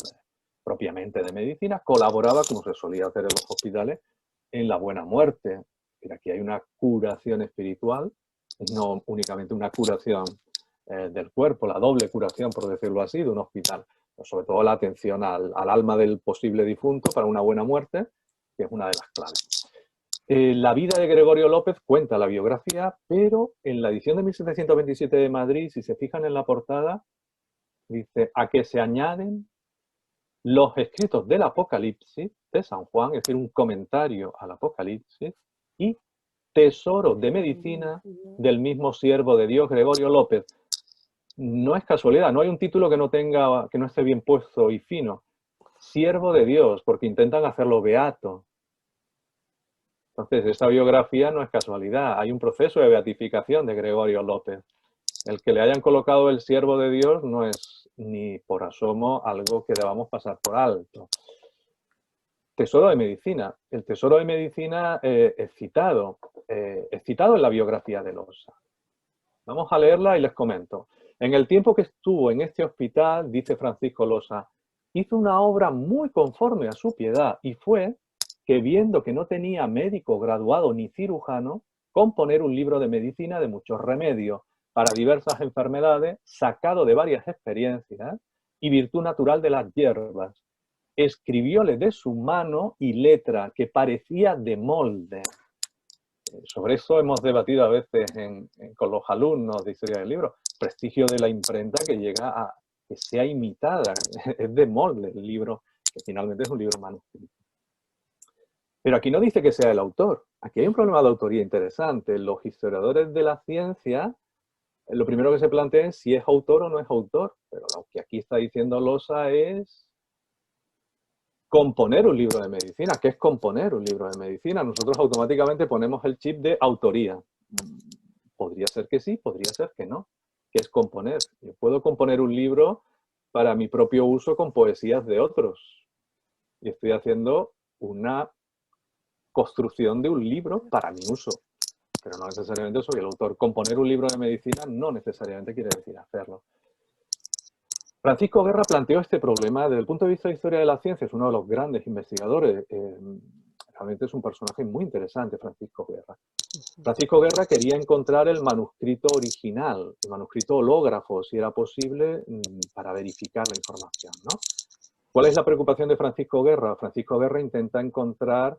propiamente de medicina, colaboraba, como se solía hacer en los hospitales, en la buena muerte. Pero aquí hay una curación espiritual, no únicamente una curación del cuerpo, la doble curación, por decirlo así, de un hospital. Pero sobre todo la atención al alma del posible difunto para una buena muerte, que es una de las claves. La vida de Gregorio López cuenta la biografía, pero en la edición de 1727 de Madrid, si se fijan en la portada, dice a que se añaden los escritos del Apocalipsis de San Juan, es decir, un comentario al Apocalipsis, y tesoro de medicina del mismo siervo de Dios, Gregorio López. No es casualidad, no hay un título que no esté bien puesto y fino. Siervo de Dios, porque intentan hacerlo beato. Entonces, esta biografía no es casualidad, hay un proceso de beatificación de Gregorio López. El que le hayan colocado el siervo de Dios no es ni por asomo algo que debamos pasar por alto. Tesoro de medicina. El tesoro de medicina es citado en la biografía de Losa. Vamos a leerla y les comento. En el tiempo que estuvo en este hospital, dice Francisco Losa, hizo una obra muy conforme a su piedad y fue que viendo que no tenía médico graduado ni cirujano, componer un libro de medicina de muchos remedios para diversas enfermedades, sacado de varias experiencias y virtud natural de las hierbas. Escribióle de su mano y letra que parecía de molde. Sobre eso hemos debatido a veces con los alumnos de historia del libro. Prestigio de la imprenta que llega a que sea imitada. Es de molde el libro, que finalmente es un libro manuscrito. Pero aquí no dice que sea el autor. Aquí hay un problema de autoría interesante. Los historiadores de la ciencia, lo primero que se plantea es si es autor o no es autor. Pero lo que aquí está diciendo Losa es componer un libro de medicina. ¿Qué es componer un libro de medicina? Nosotros automáticamente ponemos el chip de autoría. Podría ser que sí, podría ser que no. ¿Qué es componer? Yo puedo componer un libro para mi propio uso con poesías de otros. Y estoy haciendo una construcción de un libro para mi uso, pero no necesariamente soy el autor. Componer un libro de medicina no necesariamente quiere decir hacerlo. Francisco Guerra planteó este problema desde el punto de vista de la historia de la ciencia, es uno de los grandes investigadores, realmente es un personaje muy interesante, Francisco Guerra. Francisco Guerra quería encontrar el manuscrito original, el manuscrito hológrafo, si era posible, para verificar la información, ¿no? ¿Cuál es la preocupación de Francisco Guerra? Francisco Guerra intenta encontrar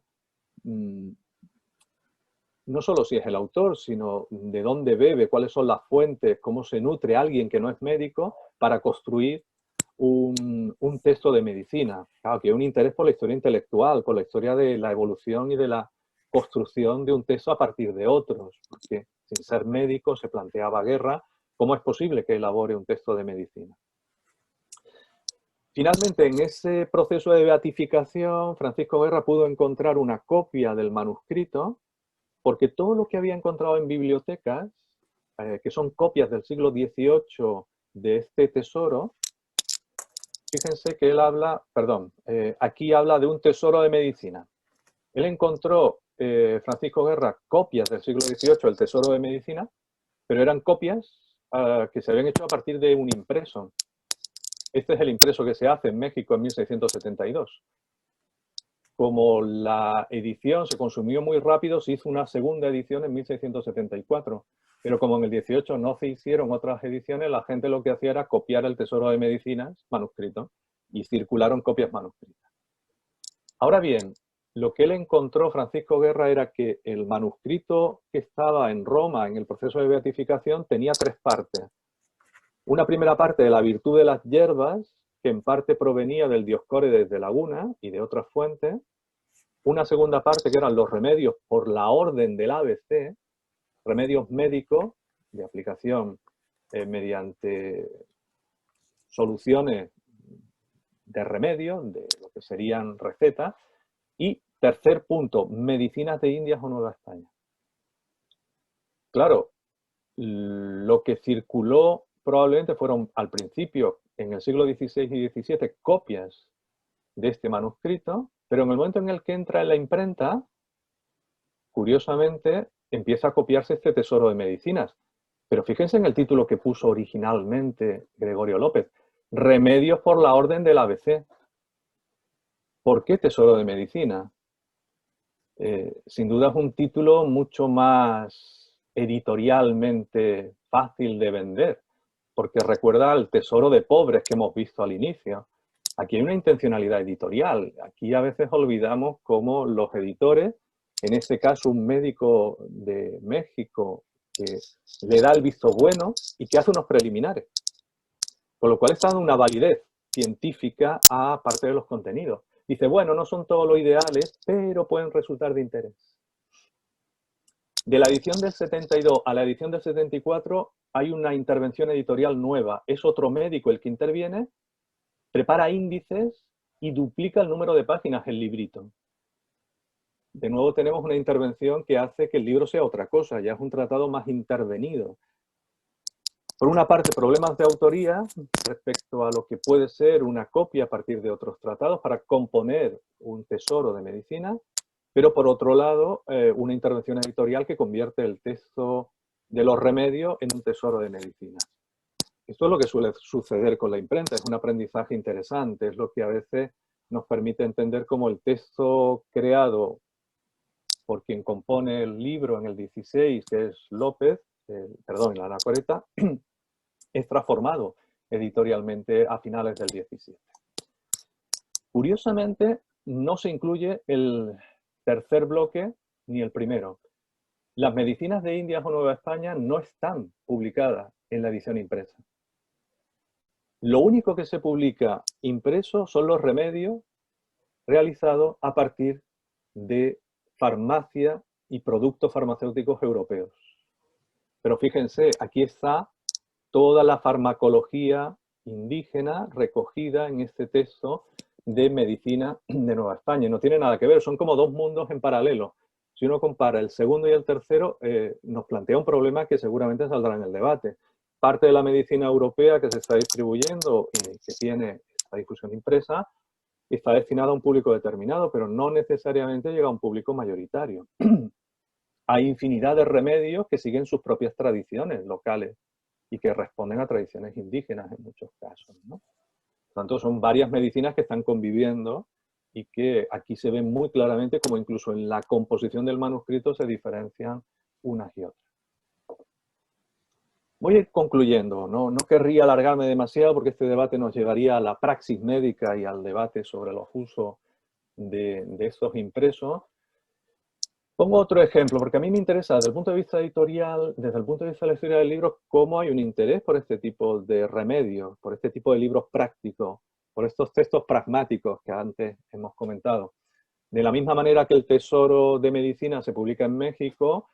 no solo si es el autor, sino de dónde bebe, cuáles son las fuentes, cómo se nutre alguien que no es médico para construir un texto de medicina. Claro, que hay un interés por la historia intelectual, por la historia de la evolución y de la construcción de un texto a partir de otros, porque sin ser médico se planteaba Guerra, ¿cómo es posible que elabore un texto de medicina? Finalmente, en ese proceso de beatificación, Francisco Guerra pudo encontrar una copia del manuscrito, porque todo lo que había encontrado en bibliotecas, que son copias del siglo XVIII de este tesoro, fíjense que él habla, aquí habla de un tesoro de medicina. Él encontró Francisco Guerra copias del siglo XVIII, el Tesoro de Medicina, pero eran copias que se habían hecho a partir de un impreso. Este es el impreso que se hace en México en 1672. Como la edición se consumió muy rápido, se hizo una segunda edición en 1674. Pero como en el 18 no se hicieron otras ediciones, la gente lo que hacía era copiar el Tesoro de Medicinas manuscrito y circularon copias manuscritas. Ahora bien, lo que él encontró, Francisco Guerra, era que el manuscrito que estaba en Roma en el proceso de beatificación tenía tres partes. Una primera parte de la virtud de las hierbas, que en parte provenía del Dioscórides de Laguna y de otras fuentes. Una segunda parte que eran los remedios por la orden del ABC, remedios médicos de aplicación mediante soluciones de remedio, de lo que serían recetas. Y tercer punto, medicinas de Indias o Nueva España. Claro, lo que circuló probablemente fueron al principio, en el siglo XVI y XVII, copias de este manuscrito, pero en el momento en el que entra en la imprenta, curiosamente, empieza a copiarse este Tesoro de Medicinas. Pero fíjense en el título que puso originalmente Gregorio López, Remedios por la orden del ABC. ¿Por qué Tesoro de Medicina? Sin duda es un título mucho más editorialmente fácil de vender, porque recuerda al tesoro de pobres que hemos visto al inicio. Aquí hay una intencionalidad editorial. Aquí a veces olvidamos cómo los editores, en este caso un médico de México, que le da el visto bueno y que hace unos preliminares. Con lo cual está dando una validez científica a parte de los contenidos. Dice, bueno, no son todos los ideales, pero pueden resultar de interés. De la edición del 72 a la edición del 74 hay una intervención editorial nueva. Es otro médico el que interviene, prepara índices y duplica el número de páginas del librito. De nuevo tenemos una intervención que hace que el libro sea otra cosa, ya es un tratado más intervenido. Por una parte, problemas de autoría respecto a lo que puede ser una copia a partir de otros tratados para componer un tesoro de medicina, pero por otro lado, una intervención editorial que convierte el texto de los remedios en un tesoro de medicina. Esto es lo que suele suceder con la imprenta, es un aprendizaje interesante, es lo que a veces nos permite entender cómo el texto creado por quien compone el libro en el 16, que es López, perdón, en la anacoreta, es transformado editorialmente a finales del 17. Curiosamente, no se incluye el tercer bloque ni el primero. Las medicinas de Indias o Nueva España no están publicadas en la edición impresa. Lo único que se publica impreso son los remedios realizados a partir de farmacia y productos farmacéuticos europeos. Pero fíjense, aquí está toda la farmacología indígena recogida en este texto de medicina de Nueva España. No tiene nada que ver, son como dos mundos en paralelo. Si uno compara el segundo y el tercero, nos plantea un problema que seguramente saldrá en el debate. Parte de la medicina europea que se está distribuyendo y que tiene esta difusión impresa está destinada a un público determinado, pero no necesariamente llega a un público mayoritario. Hay infinidad de remedios que siguen sus propias tradiciones locales y que responden a tradiciones indígenas en muchos casos, ¿no? Por tanto, son varias medicinas que están conviviendo y que aquí se ve muy claramente como incluso en la composición del manuscrito se diferencian unas y otras. Voy a ir concluyendo, no querría alargarme demasiado porque este debate nos llevaría a la praxis médica y al debate sobre los usos de estos impresos. Pongo otro ejemplo, porque a mí me interesa desde el punto de vista editorial, desde el punto de vista de la historia del libro, cómo hay un interés por este tipo de remedios, por este tipo de libros prácticos, por estos textos pragmáticos que antes hemos comentado. De la misma manera que el Tesoro de Medicina se publica en México,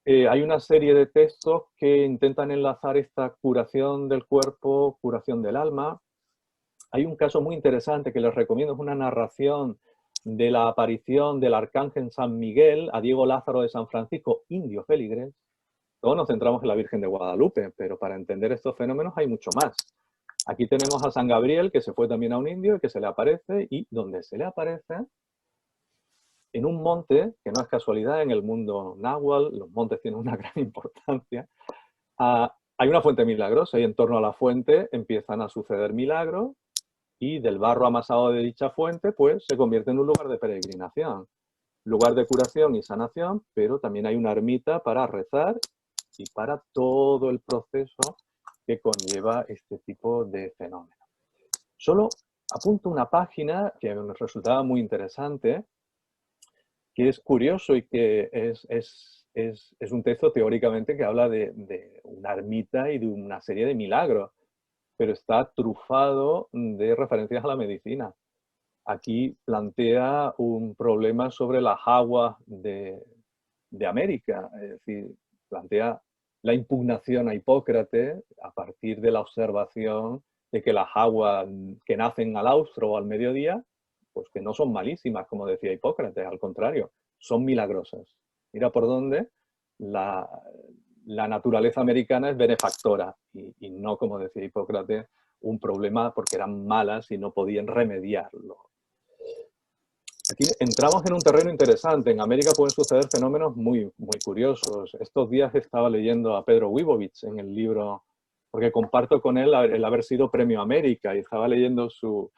hay una serie de textos que intentan enlazar esta curación del cuerpo, curación del alma. Hay un caso muy interesante que les recomiendo, es una narración de la aparición del arcángel San Miguel a Diego Lázaro de San Francisco, indio feligres. Todos nos centramos en la Virgen de Guadalupe, pero para entender estos fenómenos hay mucho más. Aquí tenemos a San Gabriel, que se fue también a un indio y que se le aparece, y donde se le aparece, en un monte, que no es casualidad, en el mundo náhuatl, los montes tienen una gran importancia, hay una fuente milagrosa y en torno a la fuente empiezan a suceder milagros y del barro amasado de dicha fuente pues se convierte en un lugar de peregrinación, lugar de curación y sanación, pero también hay una ermita para rezar y para todo el proceso que conlleva este tipo de fenómenos. Solo apunto una página que me resultaba muy interesante, que es curioso y que es un texto teóricamente que habla de una ermita y de una serie de milagros, pero está trufado de referencias a la medicina. Aquí plantea un problema sobre las aguas de América, es decir, plantea la impugnación a Hipócrates a partir de la observación de que las aguas que nacen al austro o al mediodía, pues que no son malísimas, como decía Hipócrates, al contrario, son milagrosas. Mira por dónde la naturaleza americana es benefactora y no, como decía Hipócrates, un problema porque eran malas y no podían remediarlo. Aquí entramos en un terreno interesante. En América pueden suceder fenómenos muy, muy curiosos. Estos días estaba leyendo a Pedro Wibowitz en el libro, porque comparto con él el haber sido Premio América, y estaba leyendo su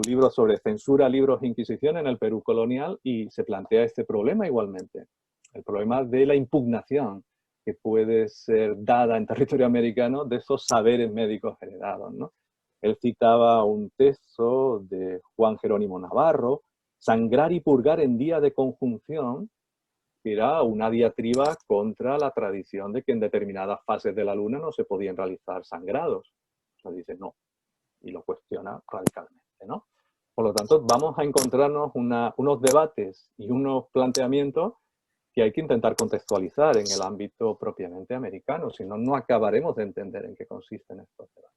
libro sobre censura, libros e inquisición en el Perú colonial, y se plantea este problema igualmente. El problema de la impugnación que puede ser dada en territorio americano de esos saberes médicos heredados, ¿no? Él citaba un texto de Juan Jerónimo Navarro, Sangrar y purgar en día de conjunción, que era una diatriba contra la tradición de que en determinadas fases de la luna no se podían realizar sangrados. O sea, dice no, y lo cuestiona radicalmente, ¿no? Por lo tanto, vamos a encontrarnos unos debates y unos planteamientos que hay que intentar contextualizar en el ámbito propiamente americano, si no, no acabaremos de entender en qué consisten estos debates.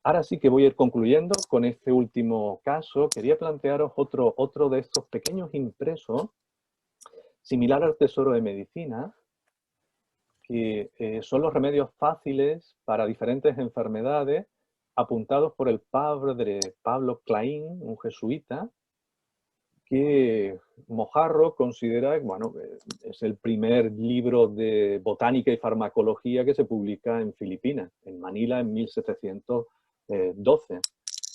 Ahora sí que voy a ir concluyendo con este último caso. Quería plantearos otro de estos pequeños impresos, similar al tesoro de medicina, que son los remedios fáciles para diferentes enfermedades, apuntados por el padre Pablo Klein, un jesuita, que Mojarro considera, bueno, es el primer libro de botánica y farmacología que se publica en Filipinas, en Manila, en 1712.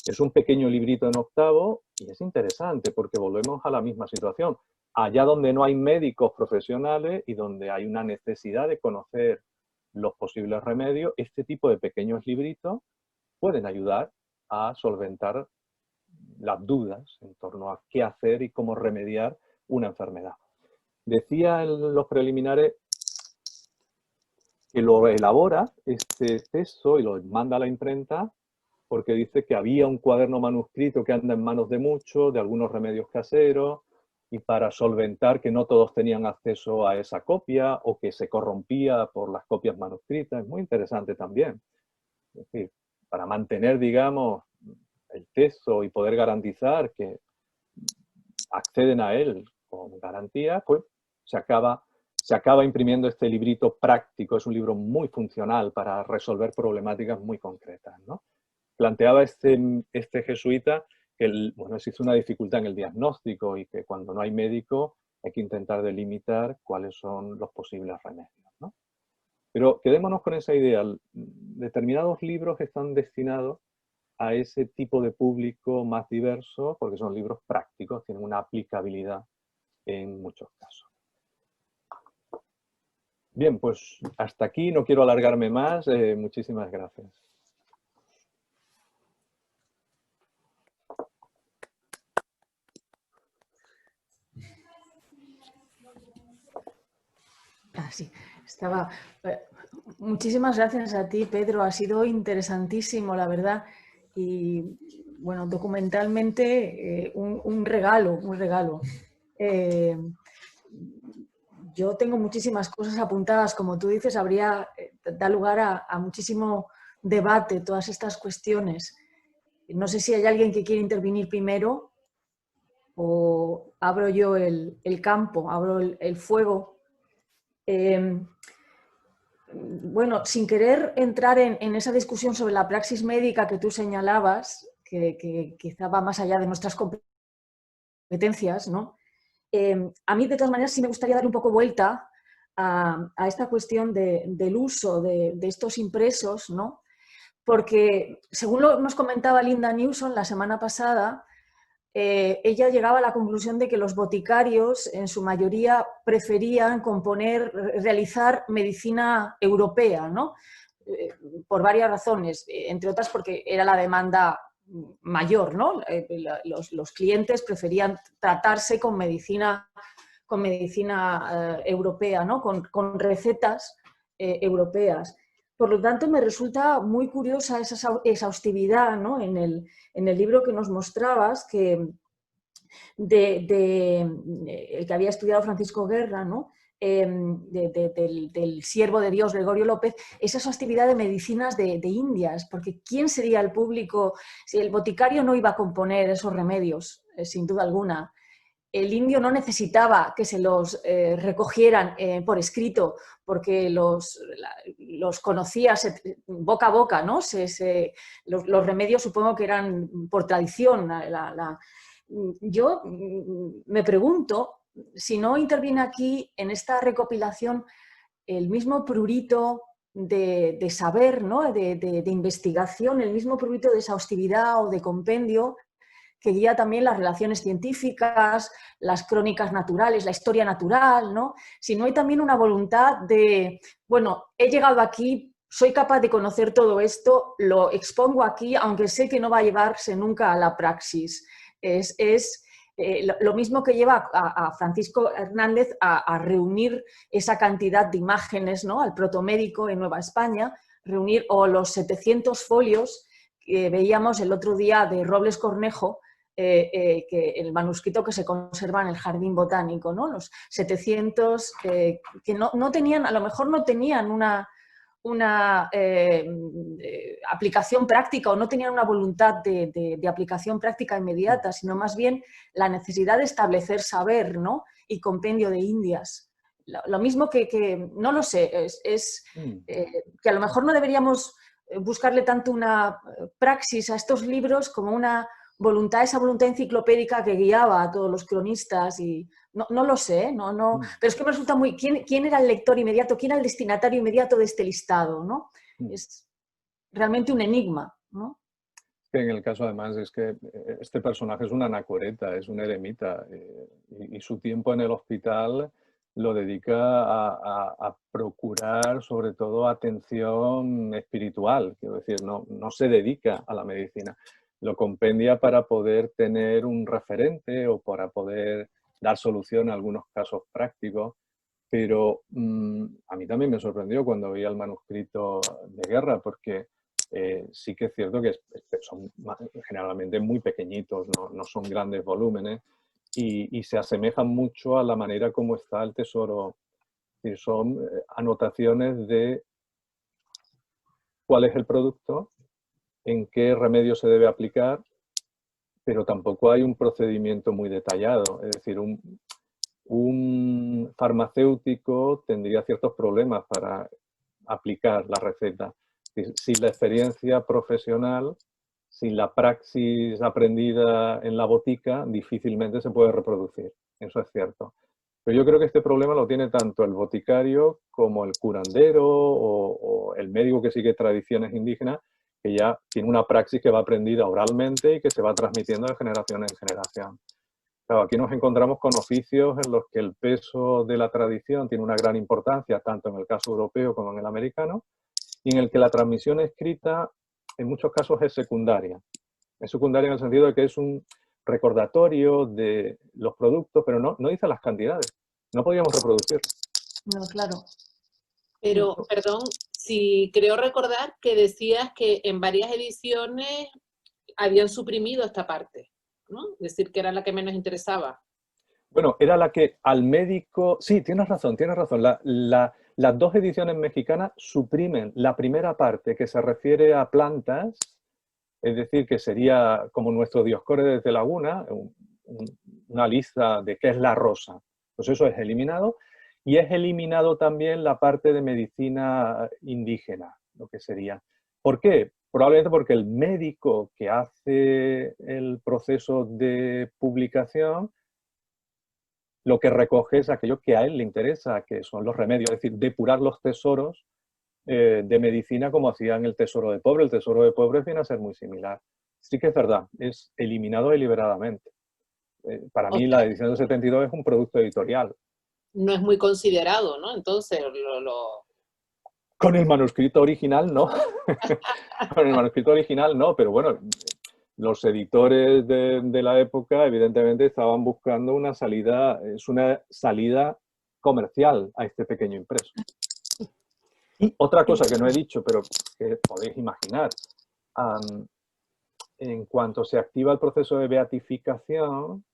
Es un pequeño librito en octavo y es interesante porque volvemos a la misma situación. Allá donde no hay médicos profesionales y donde hay una necesidad de conocer los posibles remedios, este tipo de pequeños libritos pueden ayudar a solventar las dudas en torno a qué hacer y cómo remediar una enfermedad. Decía en los preliminares que lo elabora este texto y lo manda a la imprenta porque dice que había un cuaderno manuscrito que anda en manos de muchos, de algunos remedios caseros, y para solventar que no todos tenían acceso a esa copia o que se corrompía por las copias manuscritas. Es muy interesante también. Es decir, para mantener, digamos, el texto y poder garantizar que acceden a él con garantía, pues se acaba imprimiendo este librito práctico. Es un libro muy funcional para resolver problemáticas muy concretas, ¿no? Planteaba este jesuita que bueno, existe una dificultad en el diagnóstico y que cuando no hay médico hay que intentar delimitar cuáles son los posibles remedios, ¿no? Pero quedémonos con esa idea. Determinados libros están destinados a ese tipo de público más diverso porque son libros prácticos, tienen una aplicabilidad en muchos casos. Bien, pues hasta aquí, no quiero alargarme más. Muchísimas gracias. Sí, estaba... muchísimas gracias a ti, Pedro. Ha sido interesantísimo, la verdad. Y, bueno, documentalmente un regalo, un regalo. Yo tengo muchísimas cosas apuntadas. Como tú dices, da lugar a muchísimo debate todas estas cuestiones. No sé si hay alguien que quiere intervenir primero o abro yo el campo, abro el fuego. Bueno, sin querer entrar en esa discusión sobre la praxis médica que tú señalabas, que quizá va más allá de nuestras competencias competencias, ¿no? A mí, de todas maneras, sí me gustaría dar un poco vuelta a esta cuestión del uso de estos impresos, ¿no? Porque, según nos comentaba Linda Newson la semana pasada, ella llegaba a la conclusión de que los boticarios, en su mayoría, preferían realizar medicina europea, ¿no? Por varias razones, entre otras porque era la demanda mayor, ¿no? Los clientes preferían tratarse con medicina europea, ¿no? Con recetas europeas. Por lo tanto, me resulta muy curiosa esa exhaustividad, ¿no? En el libro que nos mostrabas, el que había estudiado Francisco Guerra, ¿no? Del siervo de Dios, Gregorio López, esa exhaustividad de medicinas de Indias, porque ¿quién sería el público? Si el boticario no iba a componer esos remedios, sin duda alguna. El indio no necesitaba que se los recogieran por escrito, porque los conocía boca a boca, ¿no? Los remedios supongo que eran por tradición. Yo me pregunto si no interviene aquí en esta recopilación el mismo prurito de saber, ¿no? de investigación, el mismo prurito de exhaustividad o de compendio que guía también las relaciones científicas, las crónicas naturales, la historia natural, ¿no? Si no hay también una voluntad de, bueno, he llegado aquí, soy capaz de conocer todo esto, lo expongo aquí, aunque sé que no va a llevarse nunca a la praxis. Es lo mismo que lleva a Francisco Hernández a reunir esa cantidad de imágenes, ¿no? Al protomédico en Nueva España, reunir o los 700 folios que veíamos el otro día de Robles Cornejo, que el manuscrito que se conserva en el Jardín Botánico, ¿no? Los 700 que no tenían, a lo mejor no tenían una aplicación práctica o no tenían una voluntad de aplicación práctica inmediata, sino más bien la necesidad de establecer saber, ¿no? Y compendio de Indias. Lo mismo que no lo sé, que a lo mejor no deberíamos buscarle tanto una praxis a estos libros como esa voluntad enciclopédica que guiaba a todos los cronistas y no lo sé, pero es que me resulta muy... ¿Quién era el lector inmediato? ¿Quién era el destinatario inmediato de este listado? ¿No? Es realmente un enigma, ¿no? En el caso, además, es que este personaje es una anacoreta, es un eremita, y su tiempo en el hospital lo dedica a procurar, sobre todo, atención espiritual. Quiero decir, no se dedica a la medicina. Lo compendia para poder tener un referente o para poder dar solución a algunos casos prácticos. Pero a mí también me sorprendió cuando vi el manuscrito de Guerra, porque sí que es cierto que son generalmente muy pequeñitos, no son grandes volúmenes, y se asemejan mucho a la manera como está el tesoro. Y son anotaciones de cuál es el producto, en qué remedio se debe aplicar, pero tampoco hay un procedimiento muy detallado. Es decir, un farmacéutico tendría ciertos problemas para aplicar la receta. Sin la experiencia profesional, sin la praxis aprendida en la botica, difícilmente se puede reproducir. Eso es cierto. Pero yo creo que este problema lo tiene tanto el boticario como el curandero o el médico que sigue tradiciones indígenas, que ya tiene una praxis que va aprendida oralmente y que se va transmitiendo de generación en generación. Claro, aquí nos encontramos con oficios en los que el peso de la tradición tiene una gran importancia, tanto en el caso europeo como en el americano, y en el que la transmisión escrita en muchos casos es secundaria. Es secundaria en el sentido de que es un recordatorio de los productos, pero no dice las cantidades. No podíamos reproducirlo. No, claro. Pero, perdón, si creo recordar que decías que en varias ediciones habían suprimido esta parte, ¿no? Es decir, que era la que menos interesaba. Bueno, era la que al médico... Sí, tienes razón, tienes razón. Las dos ediciones mexicanas suprimen la primera parte que se refiere a plantas, es decir, que sería como nuestro Dioscórides de Laguna, una lista de qué es la rosa. Pues eso es eliminado. Y es eliminado también la parte de medicina indígena, lo que sería. ¿Por qué? Probablemente porque el médico que hace el proceso de publicación lo que recoge es aquello que a él le interesa, que son los remedios, es decir, depurar los tesoros de medicina como hacían el tesoro de pobre. El tesoro de pobre viene a ser muy similar. Sí que es verdad, es eliminado deliberadamente. Para mí la edición del 72 es un producto editorial. No es muy considerado, ¿no? Entonces, Con el manuscrito original no. Con el manuscrito original no, pero bueno, los editores de la época evidentemente estaban buscando una salida, es una salida comercial a este pequeño impreso. Y otra cosa que no he dicho, pero que podéis imaginar, en cuanto se activa el proceso de beatificación,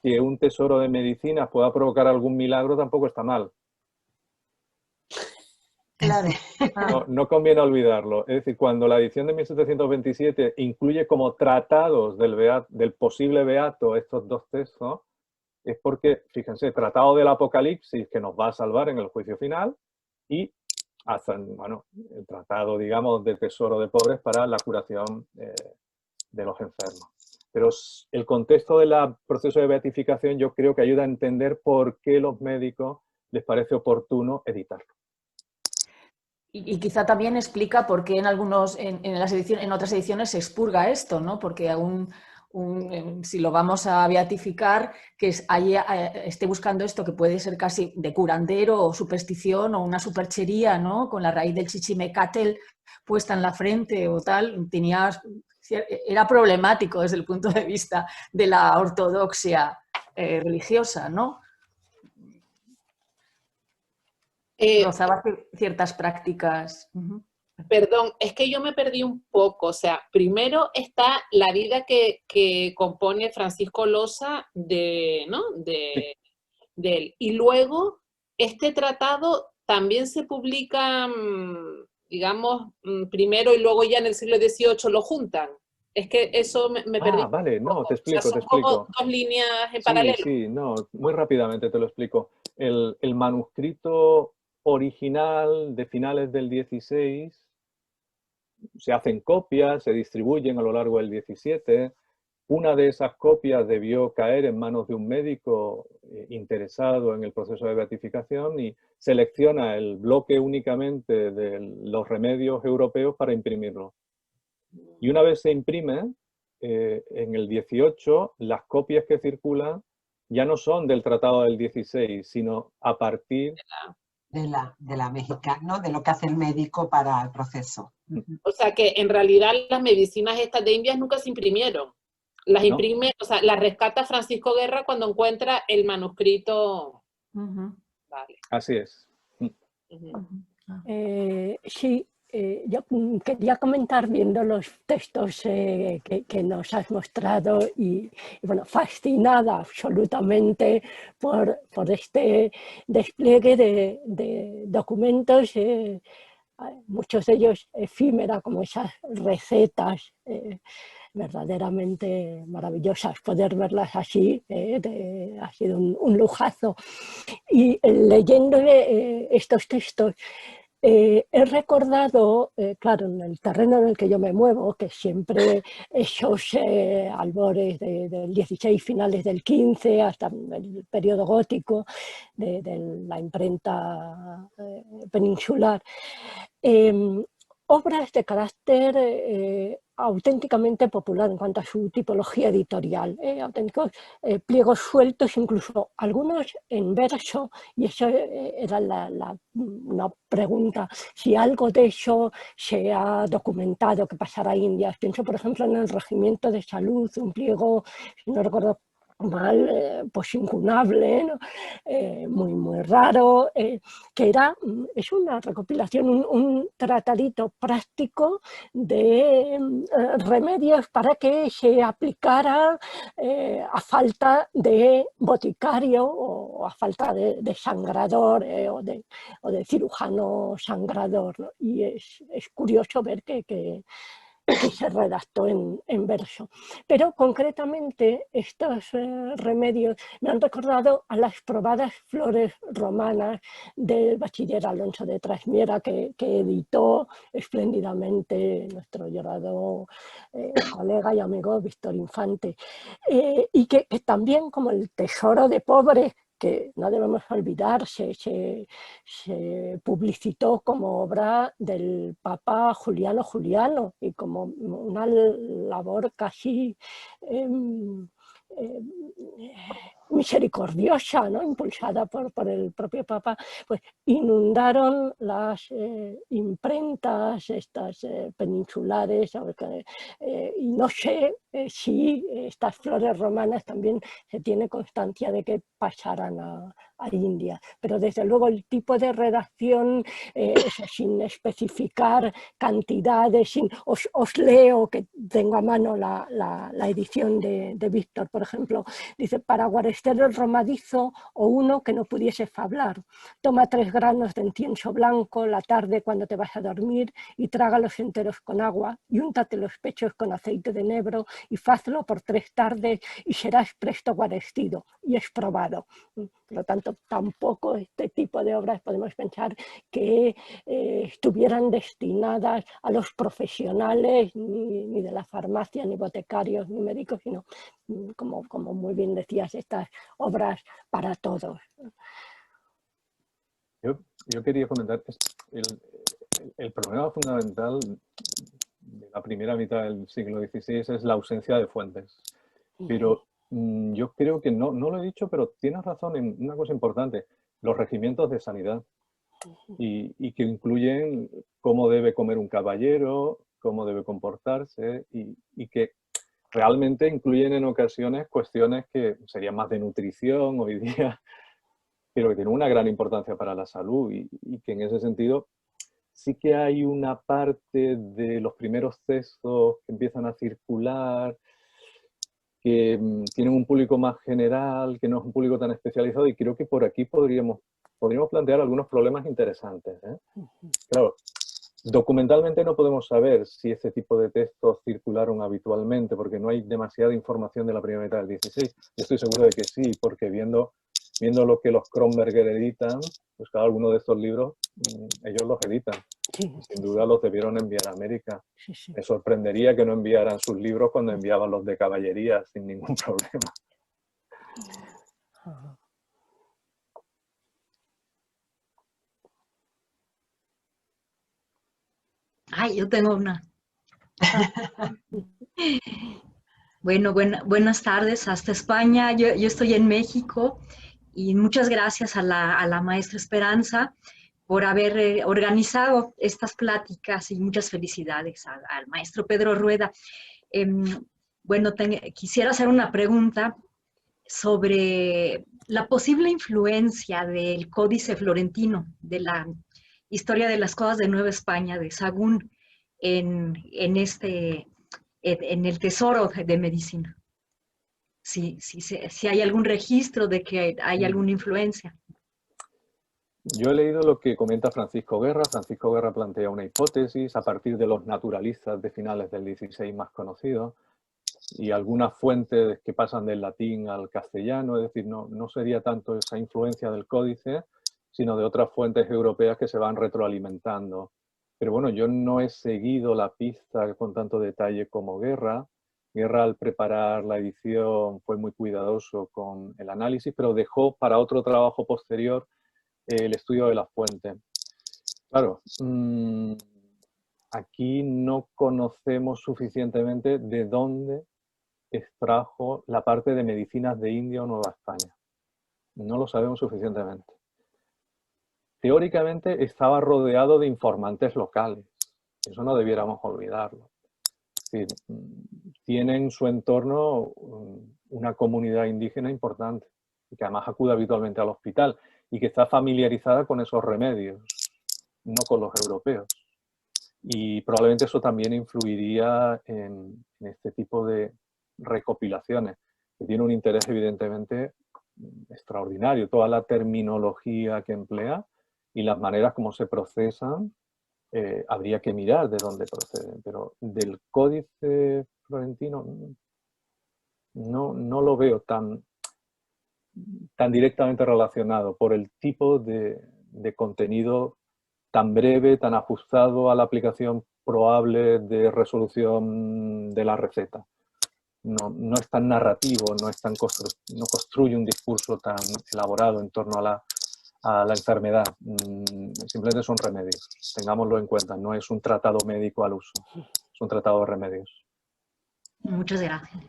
que un tesoro de medicinas pueda provocar algún milagro tampoco está mal. Claro. No conviene olvidarlo. Es decir, cuando la edición de 1727 incluye como tratados del posible beato estos dos textos, es porque, fíjense, tratado del Apocalipsis que nos va a salvar en el juicio final y hasta, bueno, el tratado, digamos, del tesoro de pobres para la curación de los enfermos. Pero el contexto del proceso de beatificación yo creo que ayuda a entender por qué los médicos les parece oportuno editarlo. Y quizá también explica por qué en otras ediciones se expurga esto, ¿no? Porque si lo vamos a beatificar, que esté buscando esto que puede ser casi de curandero o superstición o una superchería, ¿no? Con la raíz del chichimecatel puesta en la frente o tal, era problemático desde el punto de vista de la ortodoxia religiosa, ¿no? Rozaba ciertas prácticas. Perdón, es que yo me perdí un poco. O sea, primero está la vida que compone Francisco Loza ¿no? de él. Y luego, este tratado también se publica, digamos, primero y luego ya en el siglo XVIII lo juntan. Es que eso me perdí. Vale, no, te explico, o sea, son como dos líneas en paralelo. Sí, no, muy rápidamente te lo explico. El manuscrito original de finales del 16 se hacen copias, se distribuyen a lo largo del 17. Una de esas copias debió caer en manos de un médico interesado en el proceso de beatificación y selecciona el bloque únicamente de los remedios europeos para imprimirlo. Y una vez se imprime, en el 18, las copias que circulan ya no son del tratado del 16, sino a partir de la mexicana, de lo que hace el médico para el proceso. O sea que en realidad las medicinas estas de Indias nunca se imprimieron. Las imprime, o sea, las rescata Francisco Guerra cuando encuentra el manuscrito. Vale. Así es. Sí, yo quería comentar viendo los textos que nos has mostrado y bueno, fascinada absolutamente por este despliegue de documentos, muchos de ellos efímera, como esas recetas verdaderamente maravillosas. Poder verlas así ha sido un lujazo. Y leyendo estos textos, he recordado, claro, en el terreno en el que yo me muevo, que siempre esos albores del 16, finales del 15, hasta el periodo gótico de la imprenta peninsular, obras de carácter auténticamente popular en cuanto a su tipología editorial, auténticos pliegos sueltos, incluso algunos en verso, y eso era una pregunta, si algo de eso se ha documentado que pasara a Indias. Pienso, por ejemplo, en el Regimiento de Salud, un pliego, si no recuerdo mal, pues incunable, ¿no? Muy raro, que es una recopilación, un tratadito práctico de remedios para que se aplicara a falta de boticario o a falta de sangrador o de cirujano sangrador, ¿no? Y es curioso ver que que se redactó en verso. Pero concretamente estos remedios me han recordado a las probadas flores romanas del bachiller Alonso de Trasmiera, que editó espléndidamente nuestro llorado colega y amigo Víctor Infante, y que también, como el tesoro de pobres, que no debemos olvidar, se publicitó como obra del Papa Juliano Juliano y como una labor casi misericordiosa, ¿no? Impulsada por el propio Papa, pues inundaron las imprentas estas peninsulares, y no sé si estas flores romanas también se tiene constancia de que pasaran a India, pero desde luego el tipo de redacción, eso, sin especificar cantidades, os leo, que tengo a mano la edición de Víctor, por ejemplo, dice: para guarecer el romadizo o uno que no pudiese fablar, toma 3 granos de incienso blanco la tarde cuando te vas a dormir y trágalos enteros con agua y úntate los pechos con aceite de enebro y fazlo por 3 tardes y serás presto guarecido, y es probado. Por lo tanto, tampoco este tipo de obras podemos pensar que estuvieran destinadas a los profesionales ni de la farmacia, ni botecarios, ni médicos, sino, como muy bien decías, estas obras para todos. Yo quería comentar que el problema fundamental de la primera mitad del siglo XVI es la ausencia de fuentes. Pero yo creo que no lo he dicho, pero tienes razón en una cosa importante: los regimientos de sanidad, y que incluyen cómo debe comer un caballero, cómo debe comportarse, y que realmente incluyen en ocasiones cuestiones que serían más de nutrición hoy día, pero que tienen una gran importancia para la salud, y que en ese sentido sí que hay una parte de los primeros textos que empiezan a circular, que tienen un público más general, que no es un público tan especializado, y creo que por aquí podríamos plantear algunos problemas interesantes, ¿eh? Claro, documentalmente no podemos saber si este tipo de textos circularon habitualmente, porque no hay demasiada información de la primera mitad del 16. Yo estoy seguro de que sí, porque viendo lo que los Kronberger editan, pues cada uno de estos libros, ellos los editan. Sí, sin duda los debieron enviar a América. sí, sí. Me sorprendería que no enviaran sus libros cuando enviaban los de caballería sin ningún problema. Ay, yo tengo una. Bueno, buenas tardes hasta España. Yo estoy en México y muchas gracias a la maestra Esperanza por haber organizado estas pláticas, y muchas felicidades al maestro Pedro Rueda. Bueno, quisiera hacer una pregunta sobre la posible influencia del Códice Florentino, de la historia de las cosas de Nueva España, de Sahagún, en el tesoro de medicina. Si hay algún registro de que hay alguna influencia. Yo he leído lo que comenta Francisco Guerra. Francisco Guerra plantea una hipótesis a partir de los naturalistas de finales del 16 más conocidos y algunas fuentes que pasan del latín al castellano, es decir, no sería tanto esa influencia del códice, sino de otras fuentes europeas que se van retroalimentando. Pero bueno, yo no he seguido la pista con tanto detalle como Guerra. Guerra, al preparar la edición, fue muy cuidadoso con el análisis, pero dejó para otro trabajo posterior el estudio de las fuentes. Claro, aquí no conocemos suficientemente de dónde extrajo la parte de medicinas de India o Nueva España. No lo sabemos suficientemente. Teóricamente estaba rodeado de informantes locales. Eso no debiéramos olvidarlo. Es decir, tiene en su entorno una comunidad indígena importante y que además acude habitualmente al hospital y que está familiarizada con esos remedios, no con los europeos. Y probablemente eso también influiría en este tipo de recopilaciones, que tiene un interés evidentemente extraordinario. Toda la terminología que emplea y las maneras como se procesan habría que mirar de dónde proceden, pero del Códice Florentino no lo veo tan directamente relacionado por el tipo de contenido tan breve, tan ajustado a la aplicación probable de resolución de la receta. No es tan narrativo, no construye un discurso tan elaborado en torno a la enfermedad. Simplemente son remedios. Tengámoslo en cuenta, no es un tratado médico al uso, es un tratado de remedios. Muchas gracias.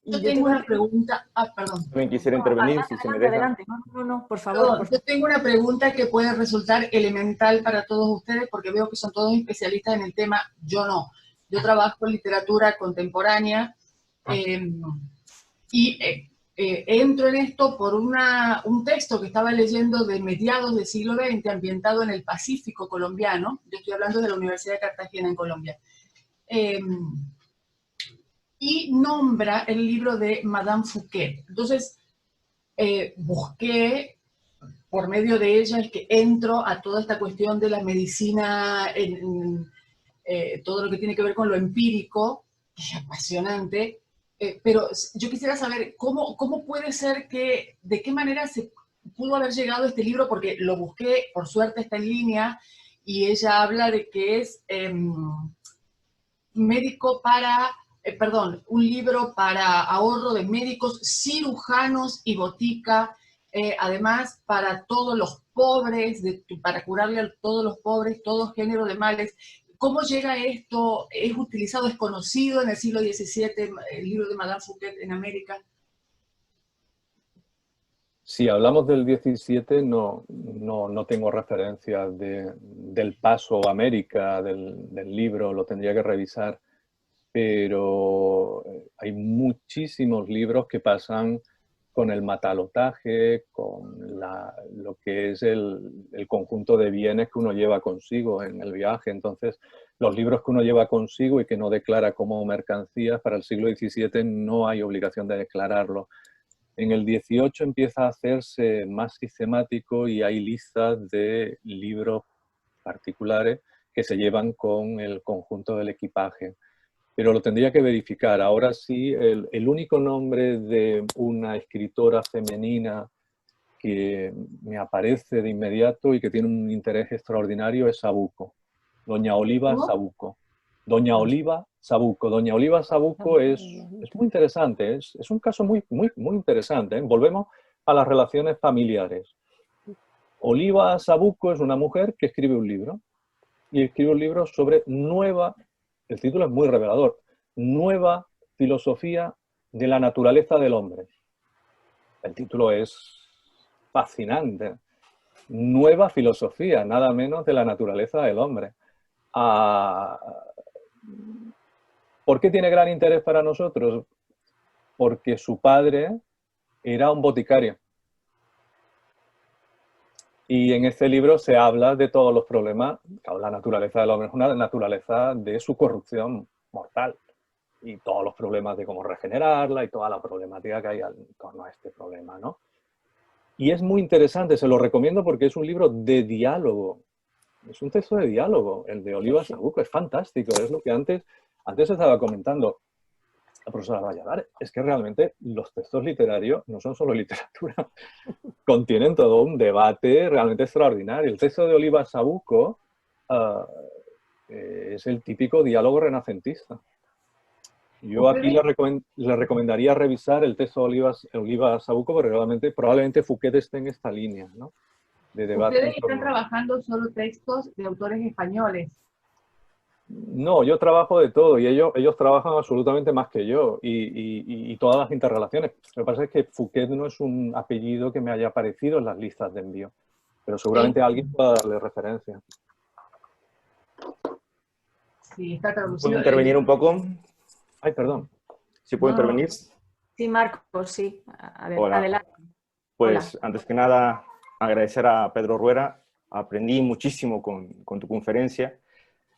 Yo tengo una pregunta. Perdón. También quisiera intervenir, Adelante, si se me deja. adelante. No, por favor. Perdón, yo tengo una pregunta que puede resultar elemental para todos ustedes, porque veo que son todos especialistas en el tema. Yo no. Yo trabajo en literatura contemporánea y entro en esto por un texto que estaba leyendo de mediados del siglo XX, ambientado en el Pacífico colombiano. Yo estoy hablando de la Universidad de Cartagena en Colombia. Y nombra el libro de Madame Fouquet. Entonces, busqué, por medio de ella, es que entro a toda esta cuestión de la medicina, todo lo que tiene que ver con lo empírico, que es apasionante, pero yo quisiera saber cómo puede ser que, de qué manera se pudo haber llegado a este libro, porque lo busqué, por suerte está en línea, y ella habla de que es un libro para ahorro de médicos, cirujanos y botica, además para todos los pobres, para curarle a todos los pobres, todo género de males. ¿Cómo llega esto? ¿Es utilizado, es conocido en el siglo XVII, el libro de Madame Fouquet en América? Si hablamos del 17, no tengo referencias del paso a América del libro, lo tendría que revisar, pero hay muchísimos libros que pasan con el matalotaje, con lo que es el conjunto de bienes que uno lleva consigo en el viaje. Entonces, los libros que uno lleva consigo y que no declara como mercancías, para el siglo XVII no hay obligación de declararlo. En el 18 empieza a hacerse más sistemático y hay listas de libros particulares que se llevan con el conjunto del equipaje. Pero lo tendría que verificar. Ahora sí, el único nombre de una escritora femenina que me aparece de inmediato y que tiene un interés extraordinario es Sabuco. Doña Oliva Sabuco. Doña Oliva Sabuco. Doña Oliva Sabuco es muy interesante, es un caso muy interesante. Volvemos a las relaciones familiares. Oliva Sabuco es una mujer que escribe un libro, y escribe un libro sobre el título es muy revelador, Nueva filosofía de la naturaleza del hombre. El título es fascinante. Nueva filosofía, nada menos, de la naturaleza del hombre. ¿Por qué tiene gran interés para nosotros? Porque su padre era un boticario. Y en este libro se habla de todos los problemas. Claro, la naturaleza del hombre es una naturaleza de su corrupción mortal. Y todos los problemas de cómo regenerarla y toda la problemática que hay en torno a este problema, ¿no? Y es muy interesante, se lo recomiendo porque es un libro de diálogo. Es un texto de diálogo. El de Oliva Sabuco es fantástico. Es lo que antes estaba comentando la profesora Valladares. Es que realmente los textos literarios no son solo literatura. Contienen todo un debate realmente extraordinario. El texto de Oliva Sabuco es el típico diálogo renacentista. Yo aquí le recomendaría revisar el texto de Oliva Sabuco, porque realmente probablemente Fouquet esté en esta línea, ¿no? De debate. ¿Ustedes están trabajando solo textos de autores españoles? No, yo trabajo de todo y ellos trabajan absolutamente más que yo y todas las interrelaciones. Lo que pasa es que Fouquet no es un apellido que me haya aparecido en las listas de envío, pero seguramente alguien pueda darle referencia. Sí, está traducido. ¿Puedo intervenir un poco? Ay, perdón. ¿Sí puedo intervenir? Sí, Marcos, sí. Hola. Adelante. Pues, Hola. antes que nada, agradecer a Pedro Ruera. Aprendí muchísimo con tu conferencia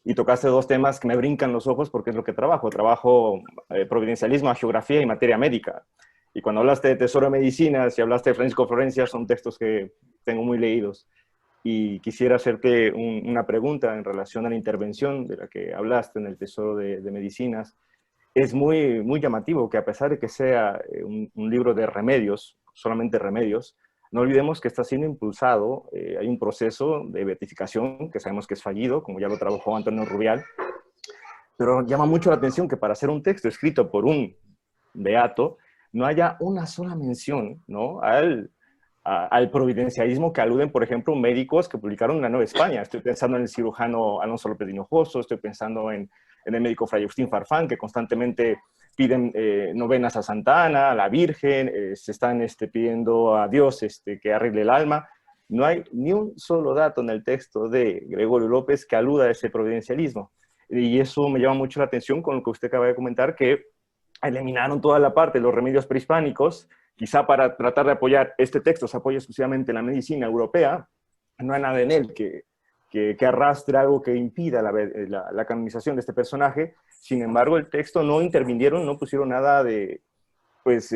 y tocaste dos temas que me brincan los ojos porque es lo que trabajo. Trabajo providencialismo, geografía y materia médica. Y cuando hablaste de Tesoro de Medicinas y hablaste de Francisco Florencia, son textos que tengo muy leídos. y quisiera hacerte una pregunta en relación a la intervención de la que hablaste en el Tesoro de Medicinas. Es muy, muy llamativo que a pesar de que sea un libro de remedios, solamente remedios, no olvidemos que está siendo impulsado, hay un proceso de beatificación que sabemos que es fallido, como ya lo trabajó Antonio Rubial, pero llama mucho la atención que para hacer un texto escrito por un beato, no haya una sola mención, ¿no?, al providencialismo que aluden, por ejemplo, médicos que publicaron en la Nueva España. Estoy pensando en el cirujano Alonso López de Hinojoso, estoy pensando en el médico Fray Agustín Farfán, que constantemente piden novenas a Santa Ana, a la Virgen, se están pidiendo a Dios que arregle el alma. No hay ni un solo dato en el texto de Gregorio López que aluda a ese providencialismo. Y eso me llama mucho la atención con lo que usted acaba de comentar, que eliminaron toda la parte de los remedios prehispánicos, quizá para tratar de apoyar este texto, se apoya exclusivamente en la medicina europea, no hay nada en él que arrastre algo que impida la canonización de este personaje. Sin embargo, el texto no intervinieron, no pusieron nada de, pues,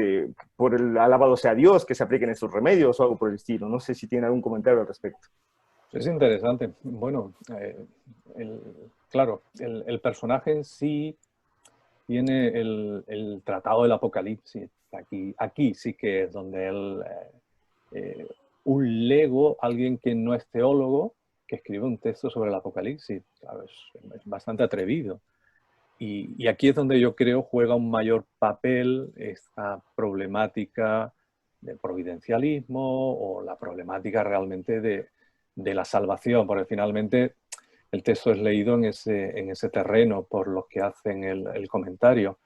por el alabado sea Dios, que se apliquen estos remedios o algo por el estilo. No sé si tiene algún comentario al respecto. Es interesante. Bueno, claro, el personaje en sí tiene el Tratado del Apocalipsis. Aquí sí que es donde él, un lego, alguien que no es teólogo, que escribe un texto sobre el Apocalipsis. Claro, es bastante atrevido. Y aquí es donde yo creo juega un mayor papel esta problemática del providencialismo o la problemática realmente de la salvación, porque finalmente el texto es leído en ese terreno por los que hacen el comentario.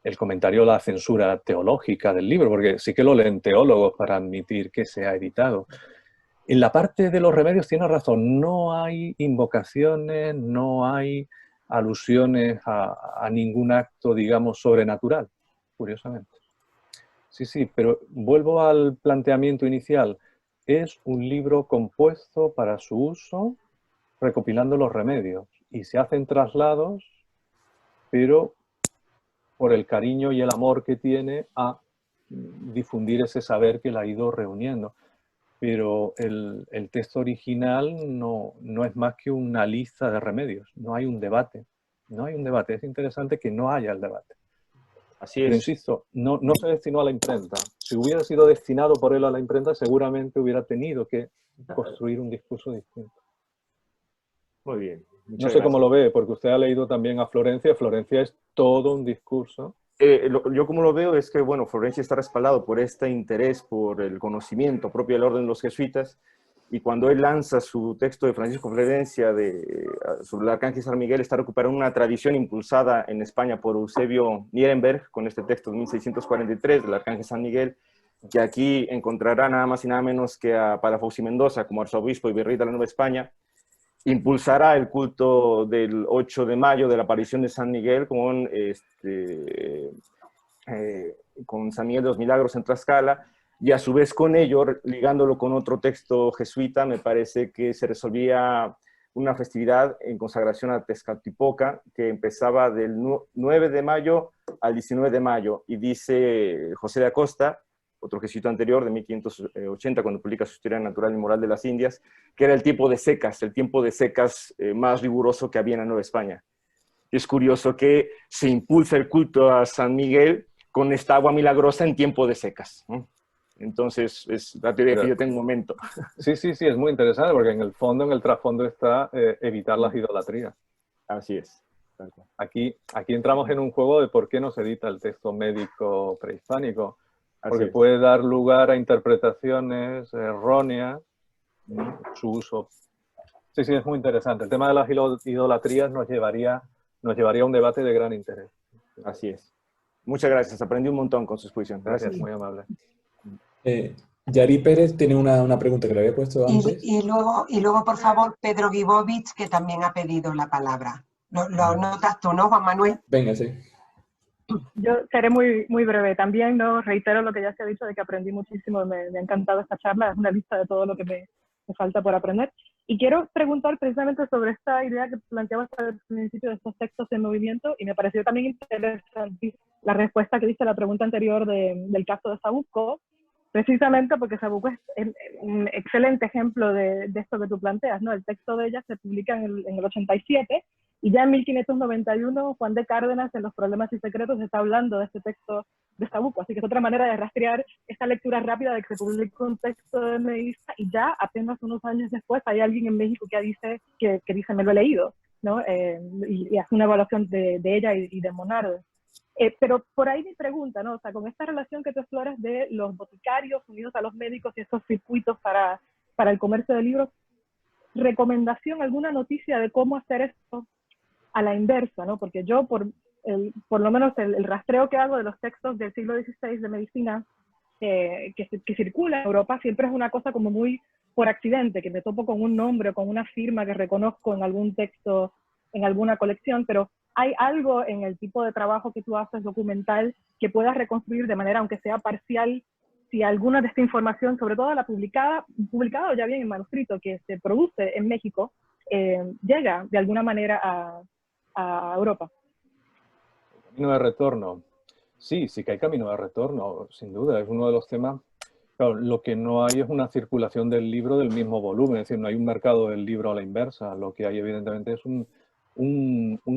El comentario, la censura teológica del libro, porque sí que lo leen teólogos para admitir que se ha editado. En la parte de los remedios tiene razón, no hay invocaciones, no hay alusiones a ningún acto, digamos, sobrenatural, curiosamente. Sí, pero vuelvo al planteamiento inicial. Es un libro compuesto para su uso, recopilando los remedios, y se hacen traslados, pero por el cariño y el amor que tiene a difundir ese saber que la ha ido reuniendo. Pero el texto original no es más que una lista de remedios, no hay un debate. No hay un debate, es interesante que no haya el debate. Así es. Pero insisto, no se destinó a la imprenta. Si hubiera sido destinado por él a la imprenta, seguramente hubiera tenido que construir un discurso distinto. Muy bien. No sé cómo lo ve, porque usted ha leído también a Florencia. Florencia es todo un discurso. Yo como lo veo es que, bueno, Florencia está respaldado por este interés por el conocimiento propio del orden de los jesuitas, y cuando él lanza su texto de Francisco Florencia sobre el Arcángel San Miguel, está recuperando una tradición impulsada en España por Eusebio Nierenberg, con este texto de 1643 del Arcángel San Miguel, que aquí encontrará nada más y nada menos que a Palafox y Mendoza como arzobispo y virrey de la Nueva España. Impulsará el culto del 8 de mayo de la aparición de San Miguel con San Miguel de los Milagros en Tlaxcala, y a su vez con ello, ligándolo con otro texto jesuita, me parece que se resolvía una festividad en consagración a Tezcatlipoca que empezaba del 9 de mayo al 19 de mayo, y dice José de Acosta, otro jesuita anterior, de 1580, cuando publica su Historia Natural y Moral de las Indias, que era el tiempo de secas más riguroso que había en la Nueva España. Es curioso que se impulsa el culto a San Miguel con esta agua milagrosa en tiempo de secas, ¿no? Entonces, es la teoría que yo tengo en un momento. Sí, es muy interesante, porque en el fondo, en el trasfondo está evitar las idolatrías. Así es. Aquí entramos en un juego de por qué no se edita el texto médico prehispánico. Porque puede dar lugar a interpretaciones erróneas, su uso. Sí, es muy interesante. El tema de las idolatrías nos llevaría a un debate de gran interés. Así es. Muchas gracias. Aprendí un montón con su exposición. Gracias, muy amable. Yari Pérez tiene una pregunta que le había puesto antes. Y luego, por favor, Pedro Guibovich, que también ha pedido la palabra. Lo notas tú, ¿no, Juan Manuel? Venga, sí. Yo seré muy breve. También no reitero lo que ya se ha dicho, de que aprendí muchísimo. Me ha encantado esta charla. Es una lista de todo lo que me falta por aprender. Y quiero preguntar precisamente sobre esta idea que planteabas al principio de estos textos en movimiento, y me pareció también interesante la respuesta que dice la pregunta anterior del caso de Saúco, precisamente porque Sabuco es un excelente ejemplo de esto que tú planteas, ¿no? El texto de ella se publica en el 87, y ya en 1591 Juan de Cárdenas, en Los Problemas y Secretos, está hablando de este texto de Sabuco, así que es otra manera de rastrear esta lectura rápida de que se publica un texto de Melissa y ya apenas unos años después hay alguien en México que dice me lo he leído, ¿no? Y hace una evaluación de ella y de Monarde. Pero por ahí mi pregunta, ¿no? O sea, con esta relación que tú exploras de los boticarios unidos a los médicos y esos circuitos para el comercio de libros, ¿recomendación, alguna noticia de cómo hacer esto a la inversa, ¿no? Porque yo, por lo menos el rastreo que hago de los textos del siglo XVI de medicina que circula en Europa, siempre es una cosa como muy por accidente, que me topo con un nombre o con una firma que reconozco en algún texto, en alguna colección, pero ¿hay algo en el tipo de trabajo que tú haces documental que puedas reconstruir de manera, aunque sea parcial, si alguna de esta información, sobre todo la publicada o ya bien en manuscrito, que se produce en México, llega de alguna manera a Europa? Camino de retorno. Sí que hay camino de retorno, sin duda. Es uno de los temas. Claro, lo que no hay es una circulación del libro del mismo volumen, es decir, no hay un mercado del libro a la inversa. Lo que hay, evidentemente, es un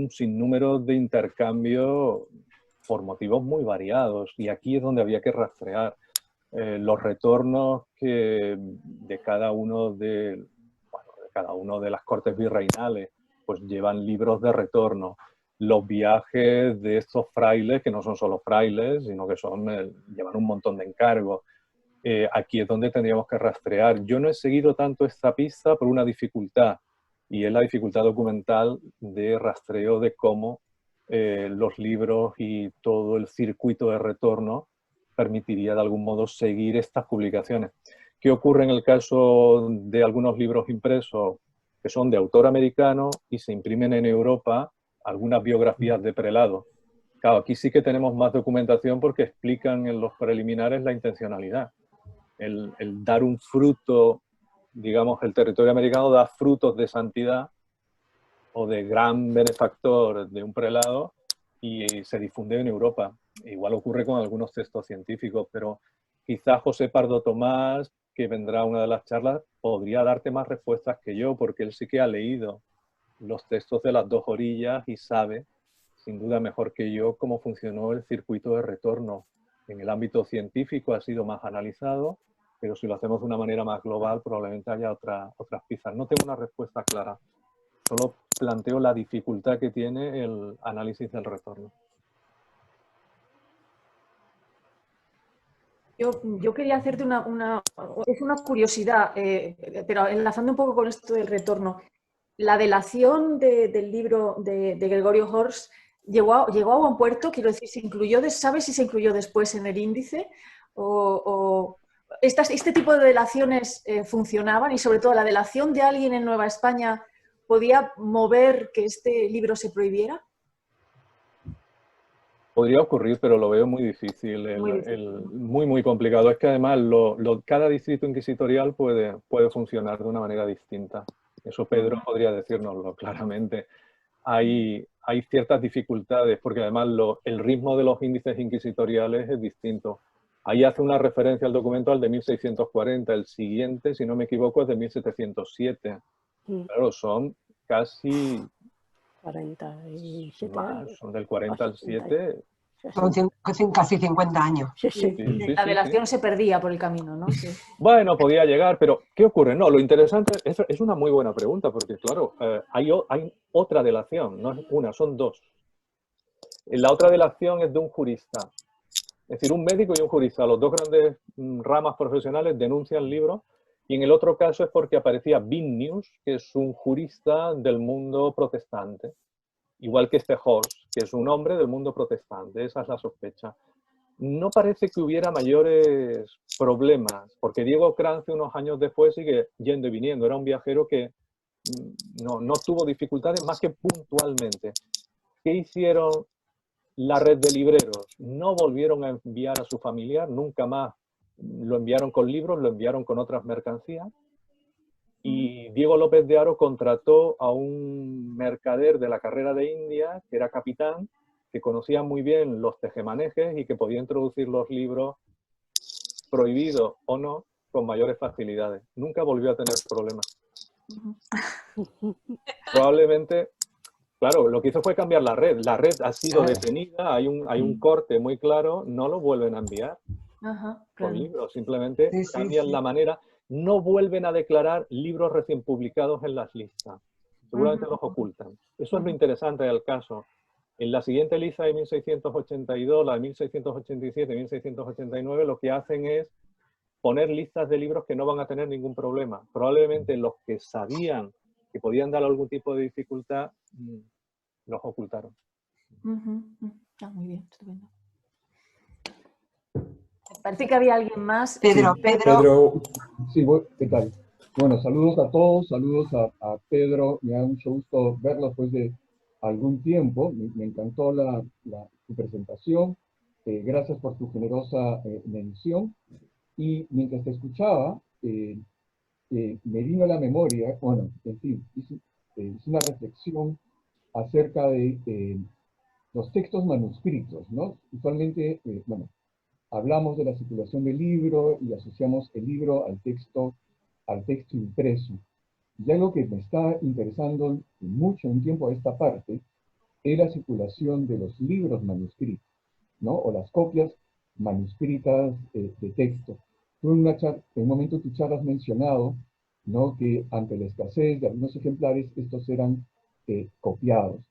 sinnúmero de intercambio por motivos muy variados. Y aquí es donde había que rastrear los retornos de cada uno de las cortes virreinales, pues llevan libros de retorno. Los viajes de estos frailes, que no son solo frailes, sino que llevan un montón de encargos. Aquí es donde tendríamos que rastrear. Yo no he seguido tanto esta pista por una dificultad, y es la dificultad documental de rastreo de cómo los libros y todo el circuito de retorno permitiría de algún modo seguir estas publicaciones. ¿Qué ocurre en el caso de algunos libros impresos que son de autor americano y se imprimen en Europa, algunas biografías de prelados? Claro, aquí sí que tenemos más documentación porque explican en los preliminares la intencionalidad. El dar un fruto, digamos, el territorio americano da frutos de santidad o de gran benefactor de un prelado y se difunde en Europa. Igual ocurre con algunos textos científicos, pero quizás José Pardo Tomás, que vendrá a una de las charlas, podría darte más respuestas que yo, porque él sí que ha leído los textos de las dos orillas y sabe, sin duda mejor que yo, cómo funcionó el circuito de retorno. En el ámbito científico ha sido más analizado, pero si lo hacemos de una manera más global, probablemente haya otras pistas. No tengo una respuesta clara, solo planteo la dificultad que tiene el análisis del retorno. Yo quería hacerte una curiosidad, pero enlazando un poco con esto del retorno. La delación del libro de Gregorio Horst llegó a buen puerto, quiero decir, ¿sabes si se incluyó después en el índice? ¿Este tipo de delaciones funcionaban? Y sobre todo, ¿la delación de alguien en Nueva España podía mover que este libro se prohibiera? Podría ocurrir, pero lo veo muy difícil, muy complicado. Es que además cada distrito inquisitorial puede funcionar de una manera distinta. Eso Pedro podría decírnoslo claramente. Hay ciertas dificultades, porque además el ritmo de los índices inquisitoriales es distinto. Ahí hace una referencia al documento al de 1640, el siguiente, si no me equivoco, es de 1707. Claro, son casi... 47 más, años. son del 40 al 7. Son casi 50 años. Sí. La delación se perdía por el camino, ¿no? Sí. Bueno, podía llegar, pero ¿qué ocurre? No, lo interesante es una muy buena pregunta, porque claro, hay otra delación, no es una, son dos. La otra delación es de un jurista. Es decir, un médico y un jurista, los dos grandes ramas profesionales denuncian libros, y en el otro caso es porque aparecía Vinnius, que es un jurista del mundo protestante, igual que este Horst, que es un hombre del mundo protestante. Esa es la sospecha. No parece que hubiera mayores problemas, porque Diego Crance unos años después sigue yendo y viniendo. Era un viajero que no tuvo dificultades más que puntualmente. ¿Qué hicieron la red de libreros? No volvieron a enviar a su familiar, nunca más lo enviaron con libros, lo enviaron con otras mercancías. Y Diego López de Haro contrató a un mercader de la carrera de India, que era capitán, que conocía muy bien los tejemanejes y que podía introducir los libros prohibido o no, con mayores facilidades. Nunca volvió a tener problemas. Probablemente, claro, lo que hizo fue cambiar la red. La red ha sido detenida, hay un corte muy claro, no lo vuelven a enviar con libros, simplemente cambian la manera. No vuelven a declarar libros recién publicados en las listas. Seguramente los ocultan. Eso es lo interesante del caso. En la siguiente lista de 1682, la de 1687 y 1689, lo que hacen es poner listas de libros que no van a tener ningún problema. Probablemente los que sabían que podían dar algún tipo de dificultad, los ocultaron. Muy bien, estupendo. Parece que había alguien más. Pedro. Sí, ¿qué tal? Bueno, saludos a todos, saludos a Pedro. Me da mucho gusto verlo después de algún tiempo. Me encantó tu presentación. Gracias por tu generosa mención. Y mientras te escuchaba, me vino a la memoria, bueno, en fin, hice una reflexión acerca de los textos manuscritos, ¿no? Usualmente, bueno, hablamos de la circulación del libro y asociamos el libro al texto impreso. Y algo que me está interesando mucho en tiempo a esta parte es la circulación de los libros manuscritos, ¿no? O las copias manuscritas de texto. Tú en un momento de tu charla has mencionado, ¿no?, que ante la escasez de algunos ejemplares, estos eran copiados.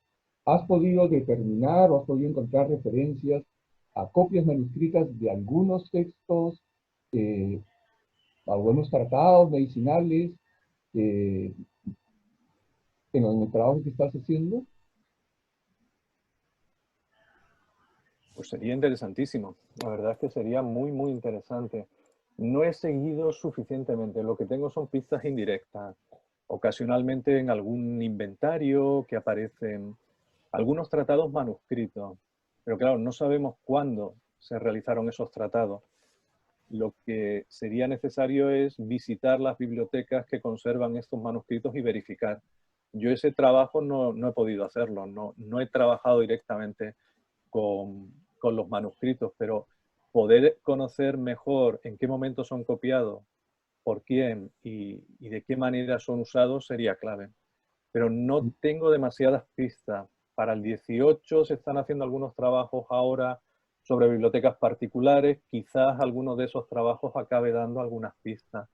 ¿Has podido determinar o has podido encontrar referencias a copias manuscritas de algunos textos, algunos tratados medicinales, en el trabajo que estás haciendo? Pues sería interesantísimo. La verdad es que sería muy, muy interesante. No he seguido suficientemente. Lo que tengo son pistas indirectas. Ocasionalmente en algún inventario que aparecen algunos tratados manuscritos. Pero claro, no sabemos cuándo se realizaron esos tratados. Lo que sería necesario es visitar las bibliotecas que conservan estos manuscritos y verificar. Yo ese trabajo no he podido hacerlo. No he trabajado directamente con los manuscritos, pero poder conocer mejor en qué momento son copiados, por quién y de qué manera son usados sería clave. Pero no tengo demasiadas pistas. Para el 18 se están haciendo algunos trabajos ahora sobre bibliotecas particulares. Quizás alguno de esos trabajos acabe dando algunas pistas.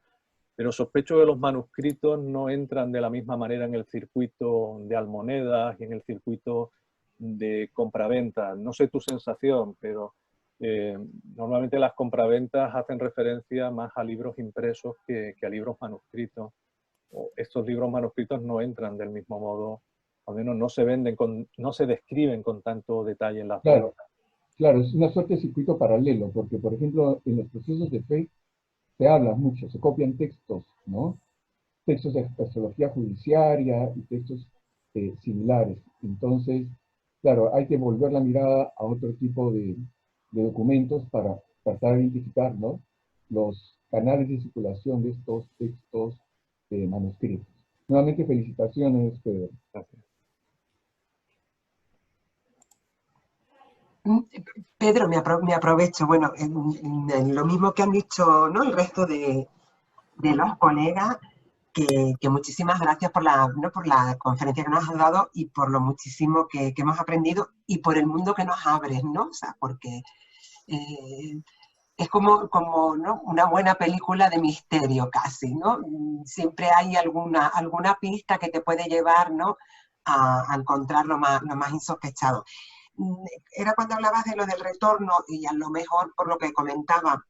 Pero sospecho que los manuscritos no entran de la misma manera en el circuito de almonedas y en el circuito de compraventa. No sé tu sensación, pero normalmente las compraventas hacen referencia más a libros impresos que a libros manuscritos. Estos libros manuscritos no entran del mismo modo, al menos no se venden, no se describen con tanto detalle en las ventas. Claro, es una suerte de circuito paralelo, porque por ejemplo en los procesos de fe se habla mucho, se copian textos, ¿no? Textos de astrología judiciaria y textos similares. Entonces, claro, hay que volver la mirada a otro tipo de documentos para tratar de identificar, ¿no?, los canales de circulación de estos textos manuscritos. Nuevamente, felicitaciones, Pedro. Gracias. Pedro, me aprovecho. Bueno, en lo mismo que han dicho, ¿no?, el resto de los colegas, que muchísimas gracias por la conferencia que nos has dado y por lo muchísimo que hemos aprendido y por el mundo que nos abres, ¿no? O sea, porque es como ¿no?, una buena película de misterio casi, ¿no? Siempre hay alguna pista que te puede llevar, ¿no?, a encontrar lo más insospechado. Era cuando hablabas de lo del retorno y a lo mejor por lo que comentaba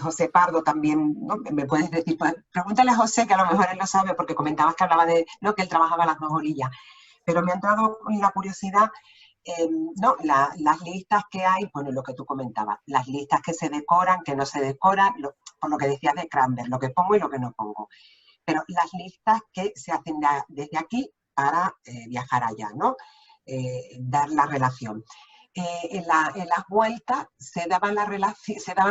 José Pardo también, ¿no?, me puedes decir, pues, pregúntale a José, que a lo mejor él lo sabe, porque comentabas que hablaba de, ¿no?, que él trabajaba las dos orillas. Pero me ha entrado la curiosidad, ¿no?, las listas que hay, bueno, lo que tú comentabas, las listas que se decoran, que no se decoran, por lo que decías de Cranber, lo que pongo y lo que no pongo. Pero las listas que se hacen desde aquí para viajar allá, ¿no? Dar la relación. En las vueltas se daban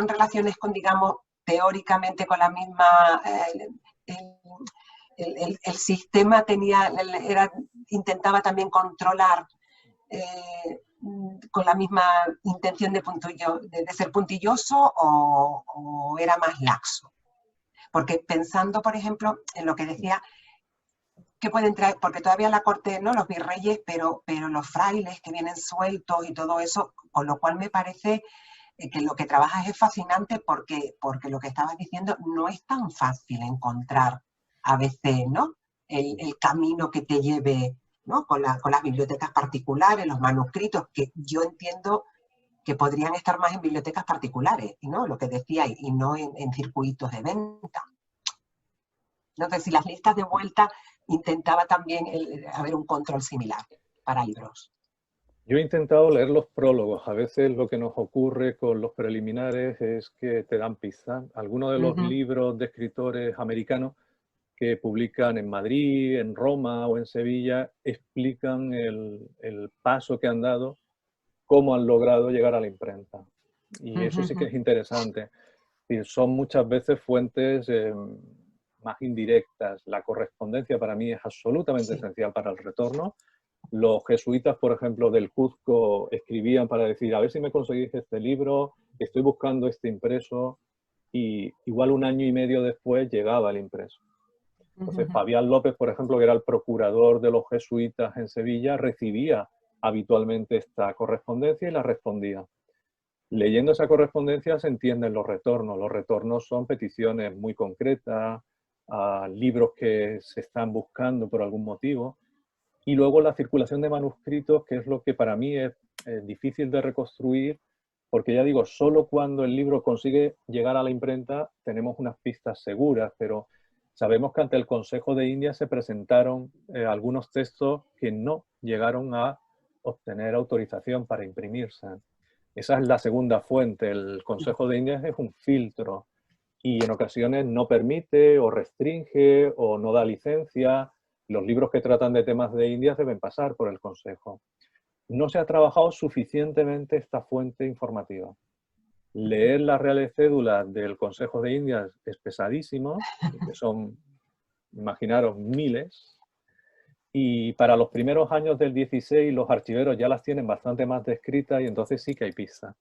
relaciones con, digamos, teóricamente con la misma, el sistema intentaba también controlar con la misma intención de ser puntilloso o era más laxo? Porque pensando, por ejemplo, en lo que decía, que pueden traer, porque todavía la corte, ¿no? Los virreyes, pero los frailes que vienen sueltos y todo eso, con lo cual me parece que lo que trabajas es fascinante porque lo que estabas diciendo no es tan fácil encontrar a veces, ¿no? El camino que te lleve, ¿no? Con las bibliotecas particulares, los manuscritos, que yo entiendo que podrían estar más en bibliotecas particulares, ¿no? Lo que decía, y no en circuitos de venta. Entonces, si las listas de vuelta intentaba también haber un control similar para libros. Yo he intentado leer los prólogos. A veces lo que nos ocurre con los preliminares es que te dan pistas. Algunos de los libros de escritores americanos que publican en Madrid, en Roma o en Sevilla explican el paso que han dado, cómo han logrado llegar a la imprenta. Y eso sí que es interesante. Y son muchas veces fuentes más indirectas. La correspondencia para mí es absolutamente esencial para el retorno. Los jesuitas, por ejemplo, del Cuzco escribían para decir, a ver si me conseguís este libro, estoy buscando este impreso, y igual 1 año y medio después llegaba el impreso. Entonces, Fabián López, por ejemplo, que era el procurador de los jesuitas en Sevilla, recibía habitualmente esta correspondencia y la respondía. Leyendo esa correspondencia se entienden los retornos. Los retornos son peticiones muy concretas, a libros que se están buscando por algún motivo. Y luego la circulación de manuscritos, que es lo que para mí es difícil de reconstruir, porque ya digo, solo cuando el libro consigue llegar a la imprenta tenemos unas pistas seguras, pero sabemos que ante el Consejo de Indias se presentaron algunos textos que no llegaron a obtener autorización para imprimirse. Esa es la segunda fuente. El Consejo de Indias es un filtro y en ocasiones no permite o restringe o no da licencia. Los libros que tratan de temas de Indias deben pasar por el Consejo. No se ha trabajado suficientemente esta fuente informativa. Leer las reales cédulas del Consejo de Indias es pesadísimo, que son, imaginaros, miles. Y para los primeros años del 16 los archiveros ya las tienen bastante más descritas y entonces sí que hay pistas.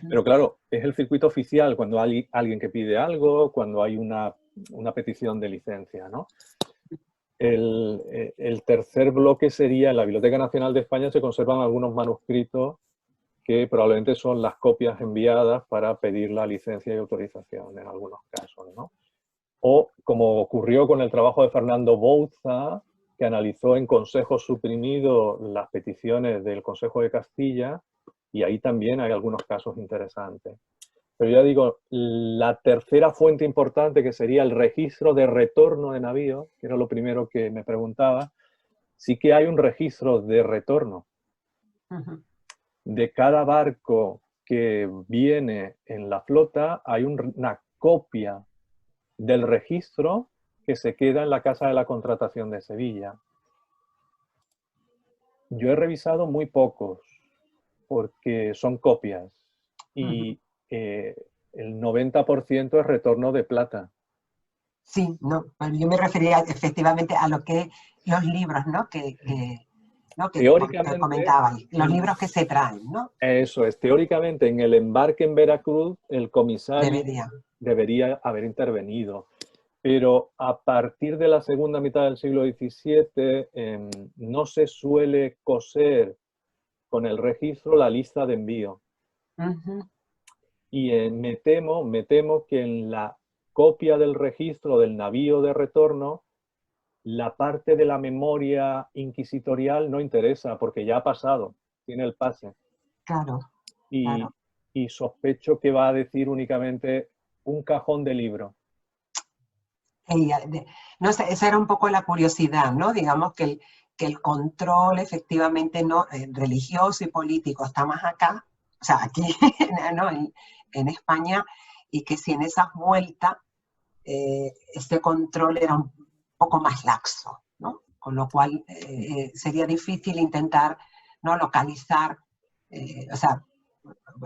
Pero claro, es el circuito oficial cuando hay alguien que pide algo, cuando hay una petición de licencia, ¿no? El tercer bloque sería, en la Biblioteca Nacional de España se conservan algunos manuscritos que probablemente son las copias enviadas para pedir la licencia y autorización en algunos casos, ¿no? O como ocurrió con el trabajo de Fernando Bouza, que analizó en Consejo Suprimido las peticiones del Consejo de Castilla, y ahí también hay algunos casos interesantes. Pero ya digo, la tercera fuente importante, que sería el registro de retorno de navíos, que era lo primero que me preguntaba, sí que hay un registro de retorno. De cada barco que viene en la flota hay una copia del registro que se queda en la Casa de la Contratación de Sevilla. Yo he revisado muy pocos, porque son copias, y el 90% es retorno de plata. Sí, no, yo me refería efectivamente a lo que los libros, ¿no? Que teóricamente, comentabais, los libros que se traen, ¿no? Eso es, teóricamente en el embarque en Veracruz el comisario debería haber intervenido, pero a partir de la segunda mitad del siglo XVII no se suele coser con el registro la lista de envío. Y me temo que en la copia del registro del navío de retorno, la parte de la memoria inquisitorial no interesa, porque ya ha pasado, tiene el pase. Claro. Y sospecho que va a decir únicamente un cajón de libro. No sé, esa era un poco la curiosidad, ¿no? Digamos que el control efectivamente no religioso y político está más acá, o sea, aquí, ¿no? en España, y que si en esas vueltas este control era un poco más laxo, ¿no? Con lo cual sería difícil intentar, ¿no? Localizar, o sea,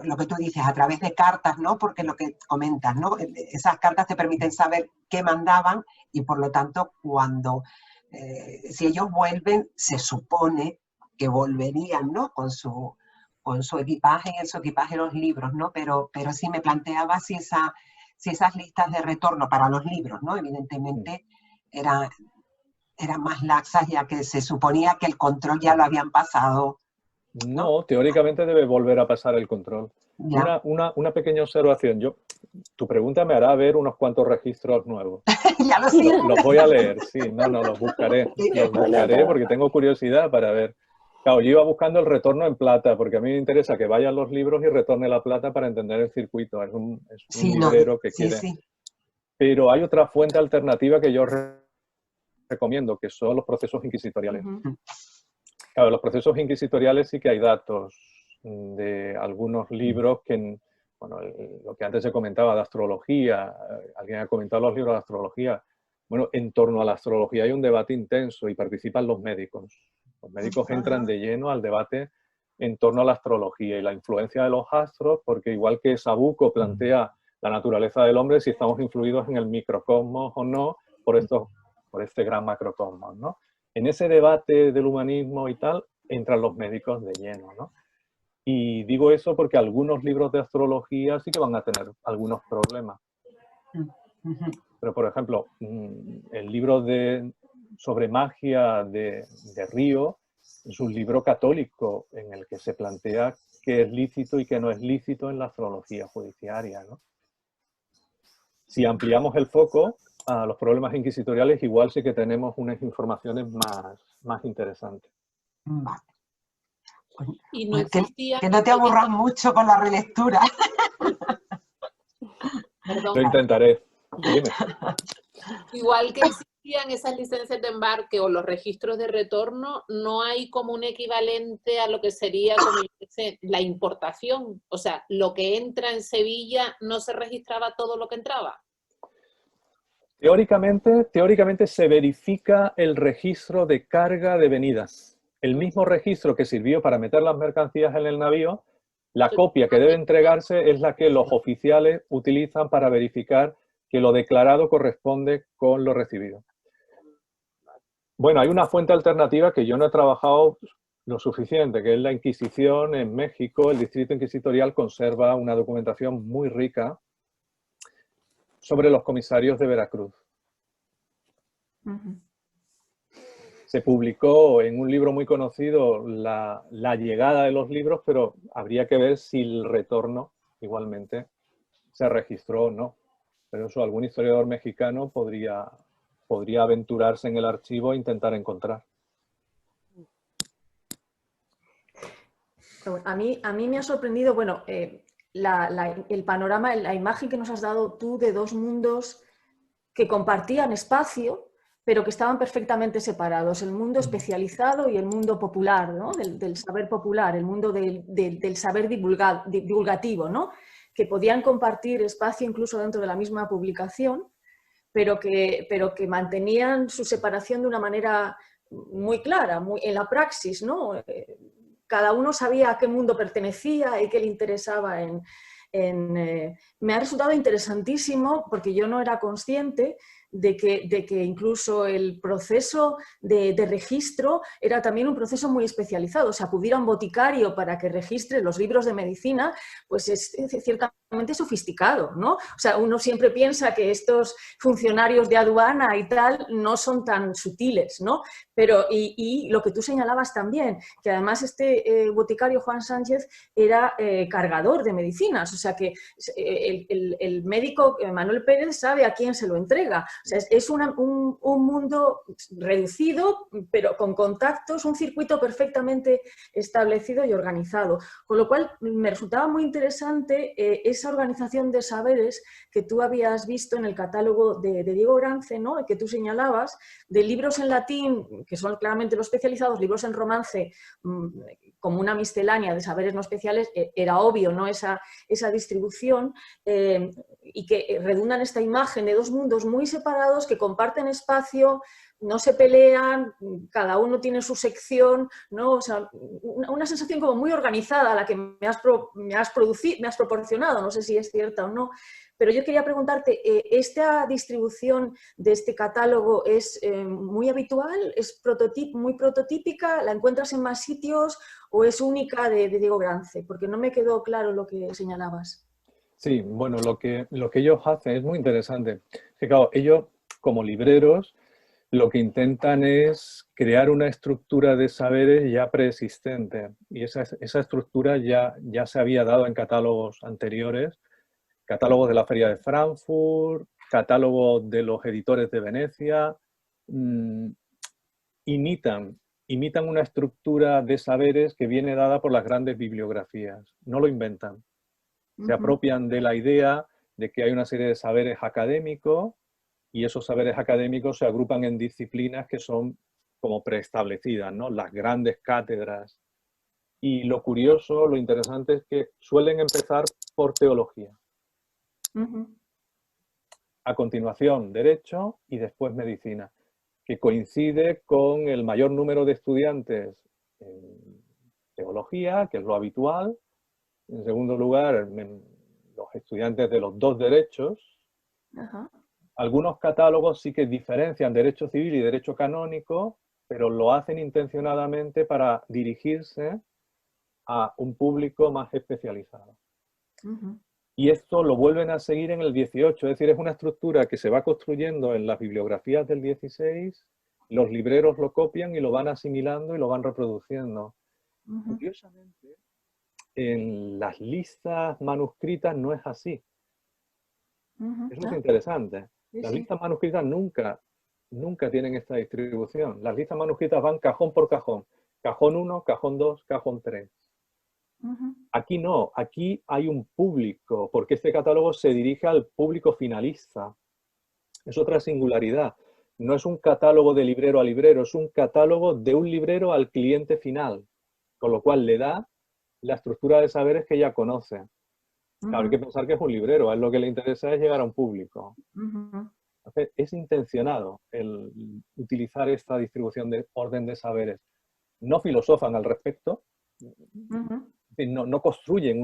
lo que tú dices, a través de cartas, ¿no? Porque lo que comentas, ¿no? Esas cartas te permiten saber qué mandaban y por lo tanto cuando, si ellos vuelven, se supone que volverían, ¿no? Con su equipaje y en su equipaje los libros, ¿no? Pero sí me planteaba si esas listas de retorno para los libros, ¿no? Evidentemente eran más laxas, ya que se suponía que el control ya lo habían pasado. No, teóricamente debe volver a pasar el control. Una pequeña observación. Tu pregunta me hará ver unos cuantos registros nuevos. Ya lo sé. Los voy a leer, sí. No, los buscaré. Los buscaré porque tengo curiosidad para ver. Claro, yo iba buscando el retorno en plata, porque a mí me interesa que vayan los libros y retorne la plata para entender el circuito. Es un librero que quiere. Sí. Pero hay otra fuente alternativa que yo recomiendo, que son los procesos inquisitoriales. Claro, en los procesos inquisitoriales sí que hay datos de algunos libros que, bueno, lo que antes se comentaba de astrología, alguien ha comentado los libros de astrología. Bueno, en torno a la astrología hay un debate intenso y participan los médicos. Los médicos entran de lleno al debate en torno a la astrología y la influencia de los astros, porque igual que Sabuco plantea la naturaleza del hombre, si estamos influidos en el microcosmos o no, por este gran macrocosmos, ¿no? En ese debate del humanismo y tal, entran los médicos de lleno, ¿no? Y digo eso porque algunos libros de astrología sí que van a tener algunos problemas. Pero, por ejemplo, el libro sobre magia de Río es un libro católico en el que se plantea qué es lícito y qué no es lícito en la astrología judiciaria, ¿no? Si ampliamos el foco a los problemas inquisitoriales, igual sí que tenemos unas informaciones más interesantes. Vale. Y no existía... Que no te aburras mucho con la relectura. Perdón. Lo intentaré. Dime. Igual que existían esas licencias de embarque o los registros de retorno, no hay como un equivalente a lo que sería como la importación. O sea, lo que entra en Sevilla no se registraba todo lo que entraba. Teóricamente se verifica el registro de carga de venidas. El mismo registro que sirvió para meter las mercancías en el navío, la copia que debe entregarse es la que los oficiales utilizan para verificar que lo declarado corresponde con lo recibido. Bueno, hay una fuente alternativa que yo no he trabajado lo suficiente, que es la Inquisición en México. El Distrito Inquisitorial conserva una documentación muy rica sobre los comisarios de Veracruz. Se publicó en un libro muy conocido la llegada de los libros, pero habría que ver si el retorno igualmente se registró o no. Pero eso algún historiador mexicano podría aventurarse en el archivo e intentar encontrar. A mí me ha sorprendido, bueno, el panorama, la imagen que nos has dado tú de dos mundos que compartían espacio, pero que estaban perfectamente separados, el mundo especializado y el mundo popular, ¿no? del saber popular, el mundo del saber divulgativo, ¿no? Que podían compartir espacio incluso dentro de la misma publicación, pero que mantenían su separación de una manera muy clara, en la praxis, ¿no? Cada uno sabía a qué mundo pertenecía y qué le interesaba me ha resultado interesantísimo porque yo no era consciente de que incluso el proceso de registro era también un proceso muy especializado. O sea, acudir a un boticario para que registre los libros de medicina, pues es ciertamente sofisticado, ¿no? O sea, uno siempre piensa que estos funcionarios de aduana y tal no son tan sutiles, ¿no? Pero, y lo que tú señalabas también, que además este boticario Juan Sánchez era cargador de medicinas, o sea que el médico Manuel Pérez sabe a quién se lo entrega. O sea, es un mundo reducido, pero con contactos, un circuito perfectamente establecido y organizado. Con lo cual, me resultaba muy interesante esa organización de saberes que tú habías visto en el catálogo de Diego Grance, ¿no? Que tú señalabas, de libros en latín, que son claramente los especializados, libros en romance, como una miscelánea de saberes no especiales, era obvio, ¿no? Esa distribución, y que redundan esta imagen de dos mundos muy separados, separados, que comparten espacio, no se pelean, cada uno tiene su sección, ¿no? O sea, una sensación como muy organizada la que me has proporcionado, no sé si es cierta o no, pero yo quería preguntarte, ¿esta distribución de este catálogo es muy habitual? ¿Es muy prototípica? ¿La encuentras en más sitios o es única de Diego Grance? Porque no me quedó claro lo que señalabas. Sí, bueno, lo que ellos hacen es muy interesante. Que, claro, ellos, como libreros, lo que intentan es crear una estructura de saberes ya preexistente. Y esa estructura ya se había dado en catálogos anteriores, catálogos de la Feria de Frankfurt, catálogos de los editores de Venecia. Imitan una estructura de saberes que viene dada por las grandes bibliografías. No lo inventan. Se apropian de la idea de que hay una serie de saberes académicos y esos saberes académicos se agrupan en disciplinas que son como preestablecidas, ¿no? Las grandes cátedras. Y lo curioso, lo interesante es que suelen empezar por teología. A continuación, derecho y después medicina, que coincide con el mayor número de estudiantes en teología, que es lo habitual. En segundo lugar, los estudiantes de los dos derechos. Ajá. Algunos catálogos sí que diferencian derecho civil y derecho canónico, pero lo hacen intencionadamente para dirigirse a un público más especializado. Y esto lo vuelven a seguir en el 18, es decir, es una estructura que se va construyendo en las bibliografías del 16, los libreros lo copian y lo van asimilando y lo van reproduciendo. Curiosamente, en las listas manuscritas no es así. Eso es interesante. Las listas manuscritas nunca tienen esta distribución. Las listas manuscritas van cajón por cajón. Cajón 1, cajón 2, cajón 3. Aquí no, aquí hay un público, porque este catálogo se dirige al público finalista. Es otra singularidad. No es un catálogo de librero a librero, es un catálogo de un librero al cliente final, con lo cual le da la estructura de saberes que ya conoce. Claro, hay que pensar que es un librero, a él lo que le interesa es llegar a un público. Entonces, es intencionado el utilizar esta distribución de orden de saberes. No filosofan al respecto, no construyen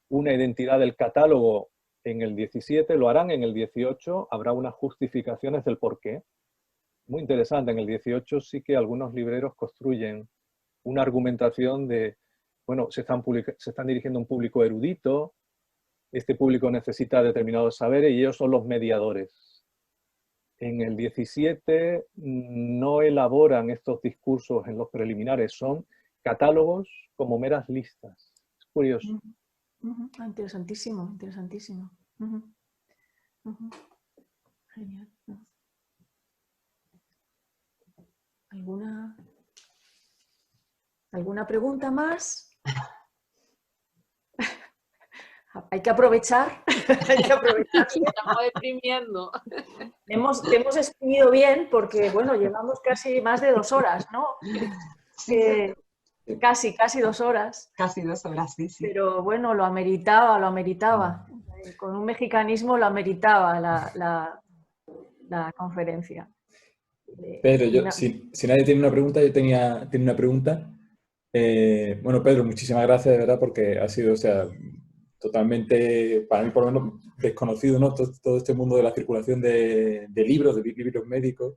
una identidad del catálogo en el 17, lo harán en el 18, habrá unas justificaciones del porqué. Muy interesante, en el 18 sí que algunos libreros construyen una argumentación de, bueno, se están dirigiendo a un público erudito, este público necesita determinados saberes y ellos son los mediadores. En el 17 no elaboran estos discursos en los preliminares, son catálogos como meras listas. Es curioso. Interesantísimo, interesantísimo. Genial. ¿Alguna pregunta más? Hay que aprovechar. Hay que aprovechar. Estamos deprimiendo. Hemos exprimido bien porque, bueno, llevamos casi más de 2 horas, ¿no? Sí. Casi 2 horas. Casi 2 horas, sí, sí. Pero bueno, lo ameritaba, lo ameritaba. Con un mexicanismo lo ameritaba la conferencia. Pedro, si nadie tiene una pregunta, yo tiene una pregunta. Bueno, Pedro, muchísimas gracias de verdad porque ha sido, o sea, totalmente, para mí por lo menos, desconocido, ¿no? Todo este mundo de la circulación de libros, de libros médicos.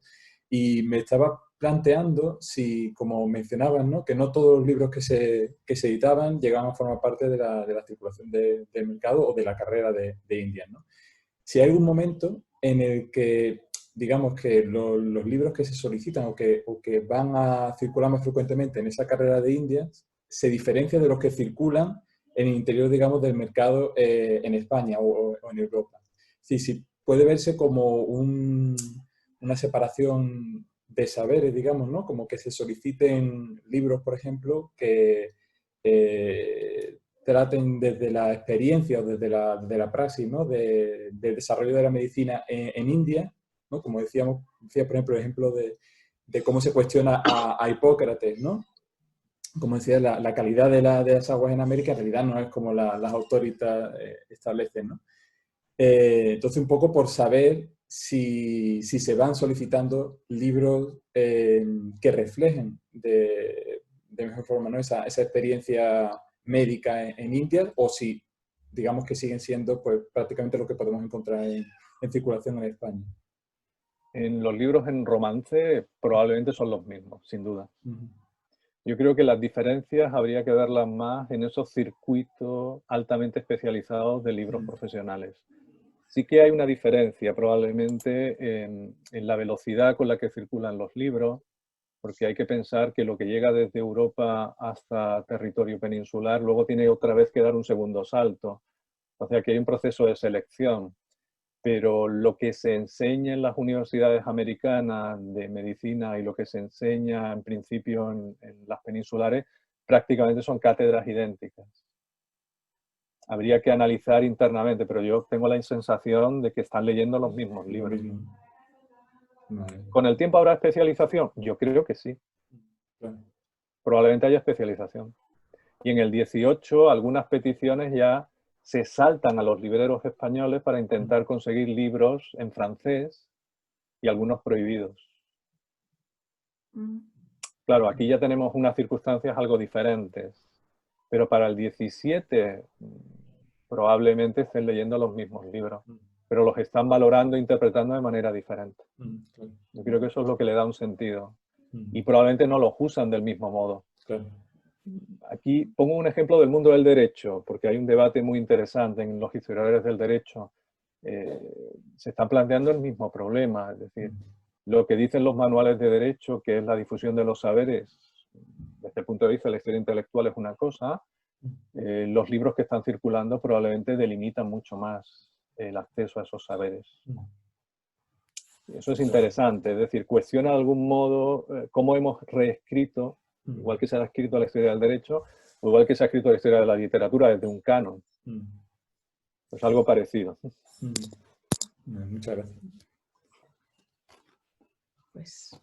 Y me estaba planteando si, como mencionabas, ¿no? Que no todos los libros que se editaban llegaban a formar parte de la circulación del mercado o de la carrera de Indias, ¿no? Si hay algún momento en el que, digamos que los libros que se solicitan o que van a circular más frecuentemente en esa carrera de Indias se diferencian de los que circulan en el interior, digamos, del mercado en España o en Europa. Sí, puede verse como una separación de saberes, digamos, ¿no? Como que se soliciten libros, por ejemplo, que traten desde la experiencia o desde la praxis, ¿no? Del desarrollo de la medicina en India, ¿no? Como decía, por ejemplo, el ejemplo de cómo se cuestiona a Hipócrates, ¿no? Como decía, la calidad de las aguas en América en realidad no es como las autoridades establecen, ¿no? Entonces, un poco por saber si se van solicitando libros que reflejen de mejor forma, ¿no? esa experiencia médica en India, o si digamos que siguen siendo pues, prácticamente lo que podemos encontrar en circulación en España. En los libros en romance probablemente son los mismos, sin duda. Yo creo que las diferencias habría que verlas más en esos circuitos altamente especializados de libros profesionales. Sí que hay una diferencia probablemente en la velocidad con la que circulan los libros, porque hay que pensar que lo que llega desde Europa hasta territorio peninsular luego tiene otra vez que dar un segundo salto. O sea que hay un proceso de selección. Pero lo que se enseña en las universidades americanas de medicina y lo que se enseña en principio en las peninsulares prácticamente son cátedras idénticas. Habría que analizar internamente, pero yo tengo la sensación de que están leyendo los mismos libros. Vale. ¿Con el tiempo habrá especialización? Yo creo que sí. Claro. Probablemente haya especialización. Y en el 18 algunas peticiones ya se saltan a los libreros españoles para intentar conseguir libros en francés y algunos prohibidos. Claro, aquí ya tenemos unas circunstancias algo diferentes, pero para el 17 probablemente estén leyendo los mismos libros, pero los están valorando e interpretando de manera diferente. Yo creo que eso es lo que le da un sentido. Y probablemente no los usan del mismo modo. Claro. Aquí pongo un ejemplo del mundo del derecho, porque hay un debate muy interesante en los historiadores del derecho. Se está planteando el mismo problema, es decir, lo que dicen los manuales de derecho, que es la difusión de los saberes, desde el punto de vista de la historia intelectual es una cosa, los libros que están circulando probablemente delimitan mucho más el acceso a esos saberes. Eso es interesante, es decir, cuestiona de algún modo cómo hemos reescrito, igual que se ha escrito la historia del derecho, o igual que se ha escrito la historia de la literatura desde un canon. Es algo parecido. Muchas gracias.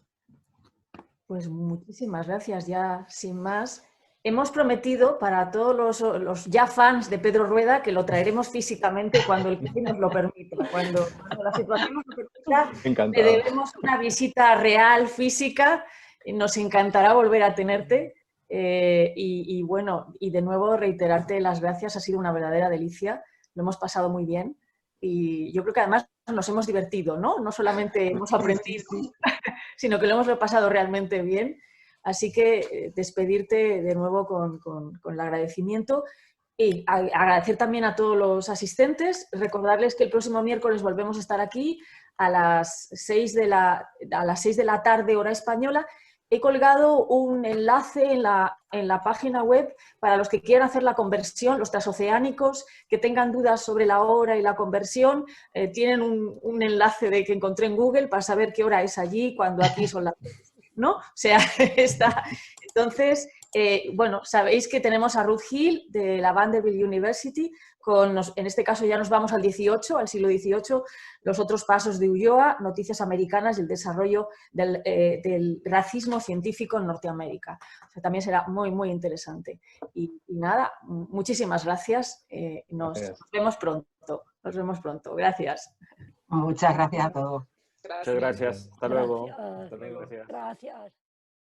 Pues muchísimas gracias. Ya sin más, hemos prometido para todos los ya fans de Pedro Rueda que lo traeremos físicamente cuando el COVID nos lo permita. Cuando la situación nos lo permita, le debemos una visita real, física. Nos encantará volver a tenerte. Y bueno, y de nuevo reiterarte las gracias. Ha sido una verdadera delicia. Lo hemos pasado muy bien. Y yo creo que además nos hemos divertido, ¿no? No solamente hemos aprendido, sino que lo hemos repasado realmente bien. Así que despedirte de nuevo con el agradecimiento y agradecer también a todos los asistentes. Recordarles que el próximo miércoles volvemos a estar aquí a las 6 de la tarde, hora española. He colgado un enlace en la página web para los que quieran hacer la conversión, los transoceánicos, que tengan dudas sobre la hora y la conversión. Tienen un enlace que encontré en Google para saber qué hora es allí, cuando aquí son las... ¿no? O sea, está. Entonces, bueno, sabéis que tenemos a Ruth Hill de la Vanderbilt University, en este caso ya nos vamos al siglo XVIII, los otros pasos de Ulloa, noticias americanas y el desarrollo del racismo científico en Norteamérica. O sea, también será muy, muy interesante. Y nada, muchísimas gracias. Nos vemos pronto. Nos vemos pronto. Gracias. Muchas gracias a todos. Muchas gracias. Hasta luego. Gracias. Hasta luego. Gracias. Gracias.